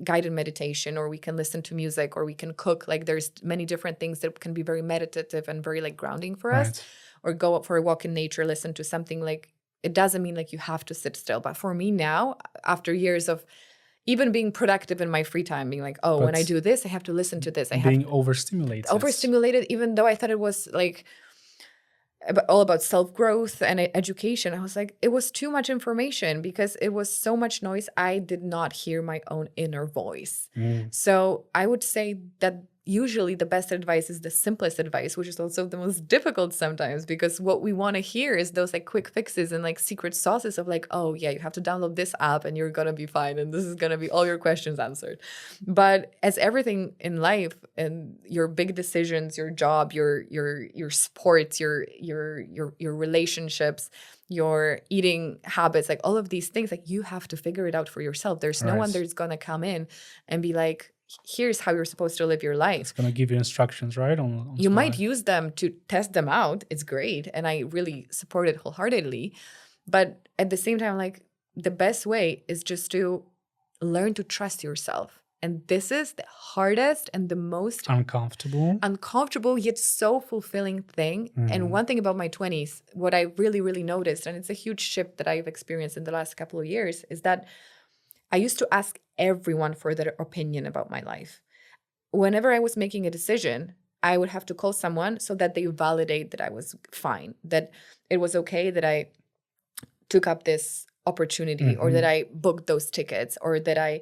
guided meditation, or we can listen to music, or we can cook. Like there's many different things that can be very meditative and very like grounding for us. Or go up for a walk in nature, listen to something. Like it doesn't mean like you have to sit still. But for me now, after years of even being productive in my free time, being like, oh, But when I do this, I have to listen to this. I have being overstimulated. even though I thought it was like all about self-growth and education. I was like, it was too much information because it was so much noise. I did not hear my own inner voice. So I would say that usually the best advice is the simplest advice, which is also the most difficult sometimes, because what we want to hear is those like quick fixes and like secret sauces of like, oh yeah, you have to download this app and you're going to be fine. And this is going to be all your questions answered. But as everything in life and your big decisions, your job, your sports, your relationships, your eating habits, like all of these things, like you have to figure it out for yourself. There's no one that's going to come in and be like, here's how you're supposed to live your life. It's going to give you instructions, right? On you might use them to test them out. It's great. And I really support it wholeheartedly. But at the same time, like the best way is just to learn to trust yourself. And this is the hardest and the most uncomfortable yet so fulfilling thing. And one thing about my 20s, what I really, really noticed, and it's a huge shift that I've experienced in the last couple of years, is that I used to ask everyone for their opinion about my life. Whenever I was making a decision, I would have to call someone so that they validate that I was fine, that it was okay that I took up this opportunity or that I booked those tickets or that I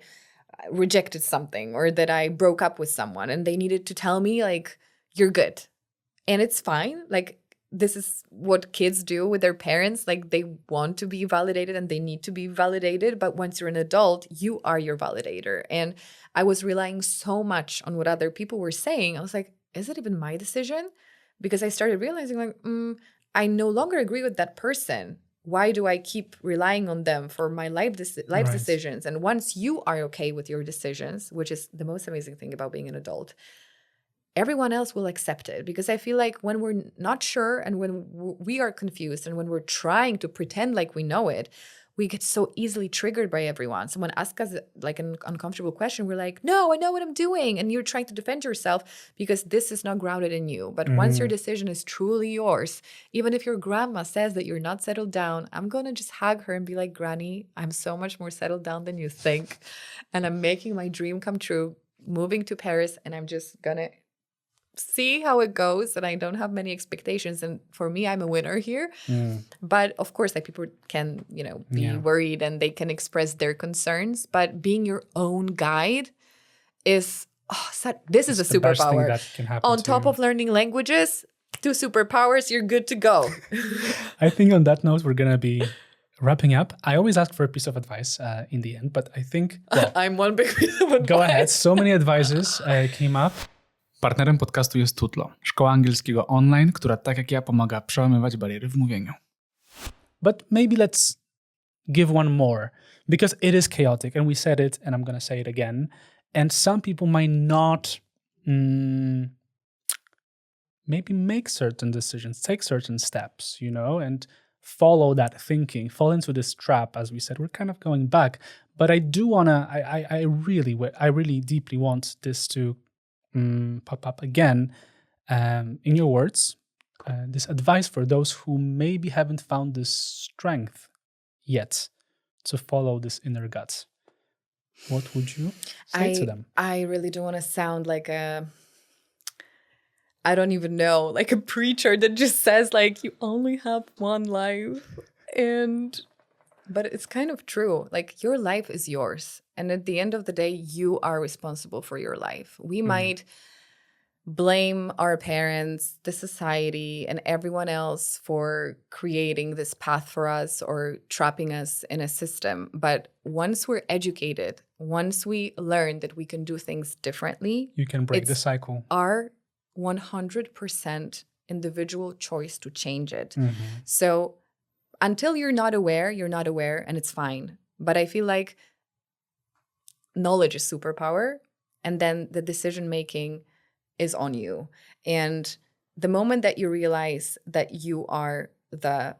rejected something or that I broke up with someone, and they needed to tell me like, you're good. And it's fine. Like, this is what kids do with their parents. Like, they want to be validated and they need to be validated. But once you're an adult, you are your validator. And I was relying so much on what other people were saying. I was like, is it even my decision? Because I started realizing like, I no longer agree with that person. Why do I keep relying on them for my life decisions? And once you are okay with your decisions, which is the most amazing thing about being an adult, everyone else will accept it. Because I feel like when we're not sure and when we are confused and when we're trying to pretend like we know it, we get so easily triggered by everyone. Someone asks us like an uncomfortable question. We're like, no, I know what I'm doing. And you're trying to defend yourself because this is not grounded in you. But once your decision is truly yours, even if your grandma says that you're not settled down, I'm going to just hug her and be like, Granny, I'm so much more settled down than you think. And I'm making my dream come true, moving to Paris. And I'm just going to see how it goes, and I don't have many expectations, and for me I'm a winner here. But of course, like, people can be worried and they can express their concerns, but being your own guide is this is a superpower. That can happen on top of learning languages, 2 superpowers, you're good to go. I think on that note we're gonna be wrapping up. I always ask for a piece of advice in the end, but I think I'm one big piece of advice. Go ahead. So many advices came up. Partnerem podcastu jest Tutlo, szkoła angielskiego online, która tak jak ja pomaga przełamywać bariery w mówieniu. But maybe let's give one more, because it is chaotic, and we said it, and I'm going to say it again. And some people might not maybe make certain decisions, take certain steps, and follow that thinking, fall into this trap. As we said, we're kind of going back. But I do want to, I really deeply want this to pop up again in your words, this advice for those who maybe haven't found this strength yet to follow this inner gut. What would you say to them? I really don't want to sound like I don't even know, like a preacher that just says like, you only have one life. But it's kind of true. Like, your life is yours. And at the end of the day, you are responsible for your life. We might blame our parents, the society, and everyone else for creating this path for us or trapping us in a system. But once we're educated, once we learn that we can do things differently, you can break the cycle. Our 100% individual choice to change it. So until you're not aware, and it's fine. But I feel like knowledge is superpower, and then the decision-making is on you. And the moment that you realize that you are the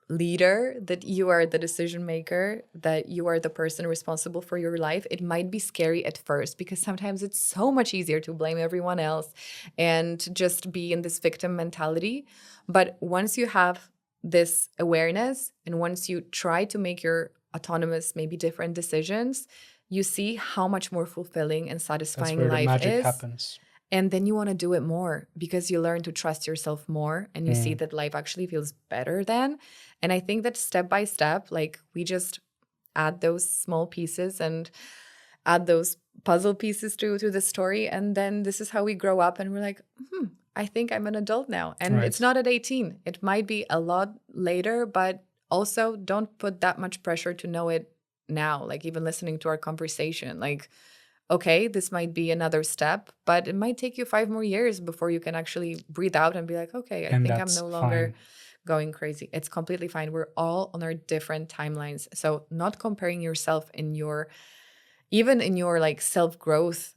leader, that you are the decision maker, that you are the person responsible for your life, it might be scary at first, because sometimes it's so much easier to blame everyone else and just be in this victim mentality. But once you have this awareness, and once you try to make your autonomous, maybe different decisions, you see how much more fulfilling and That's satisfying where the life magic is. happens. And then you want to do it more because you learn to trust yourself more and you see that life actually feels better then. And I think that step by step, like we just add those small pieces and add those puzzle pieces to the story. And then this is how we grow up and we're like, I think I'm an adult now. And Right. it's not at 18. It might be a lot later, but also don't put that much pressure to know it now. Like even listening to our conversation, like, okay, this might be another step, but it might take you 5 more years before you can actually breathe out and be like, okay, I And think I'm that's no longer fine. going crazy. It's completely fine. We're all on our different timelines. So not comparing yourself even in your like self-growth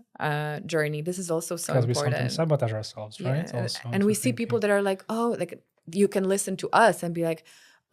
journey. This is also so Because we important. sometimes sabotage ourselves, right? Yeah. Also And we into see people thinking. that are like, oh, like you can listen to us and be like,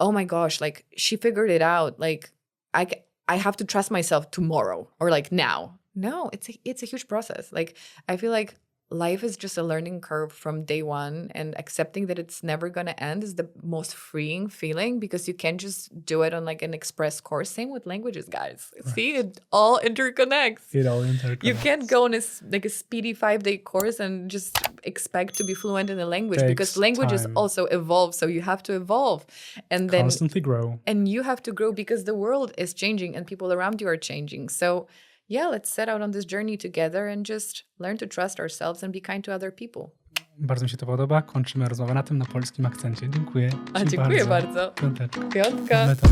oh my gosh, like she figured it out. Like I have to trust myself tomorrow or like now. No, it's a huge process. Like I feel like life is just a learning curve from day one, and accepting that it's never going to end is the most freeing feeling because you can't just do it on like an express course. Same with languages, guys. Right. See, it all interconnects. It all interconnects. You can't go on a speedy 5-day course and just expect to be fluent in a language because Takes languages time. also evolve. So you have to evolve, and then Constantly grow. and you have to grow because the world is changing and people around you are changing. So yeah, let's set out on this journey together and just learn to trust ourselves and be kind to other people. Bardzo mi się to podoba. Kończymy rozmowę na tym, na polskim akcencie. Dziękuję ci Dziękuję bardzo. Piąteczka. Piątka. Meta.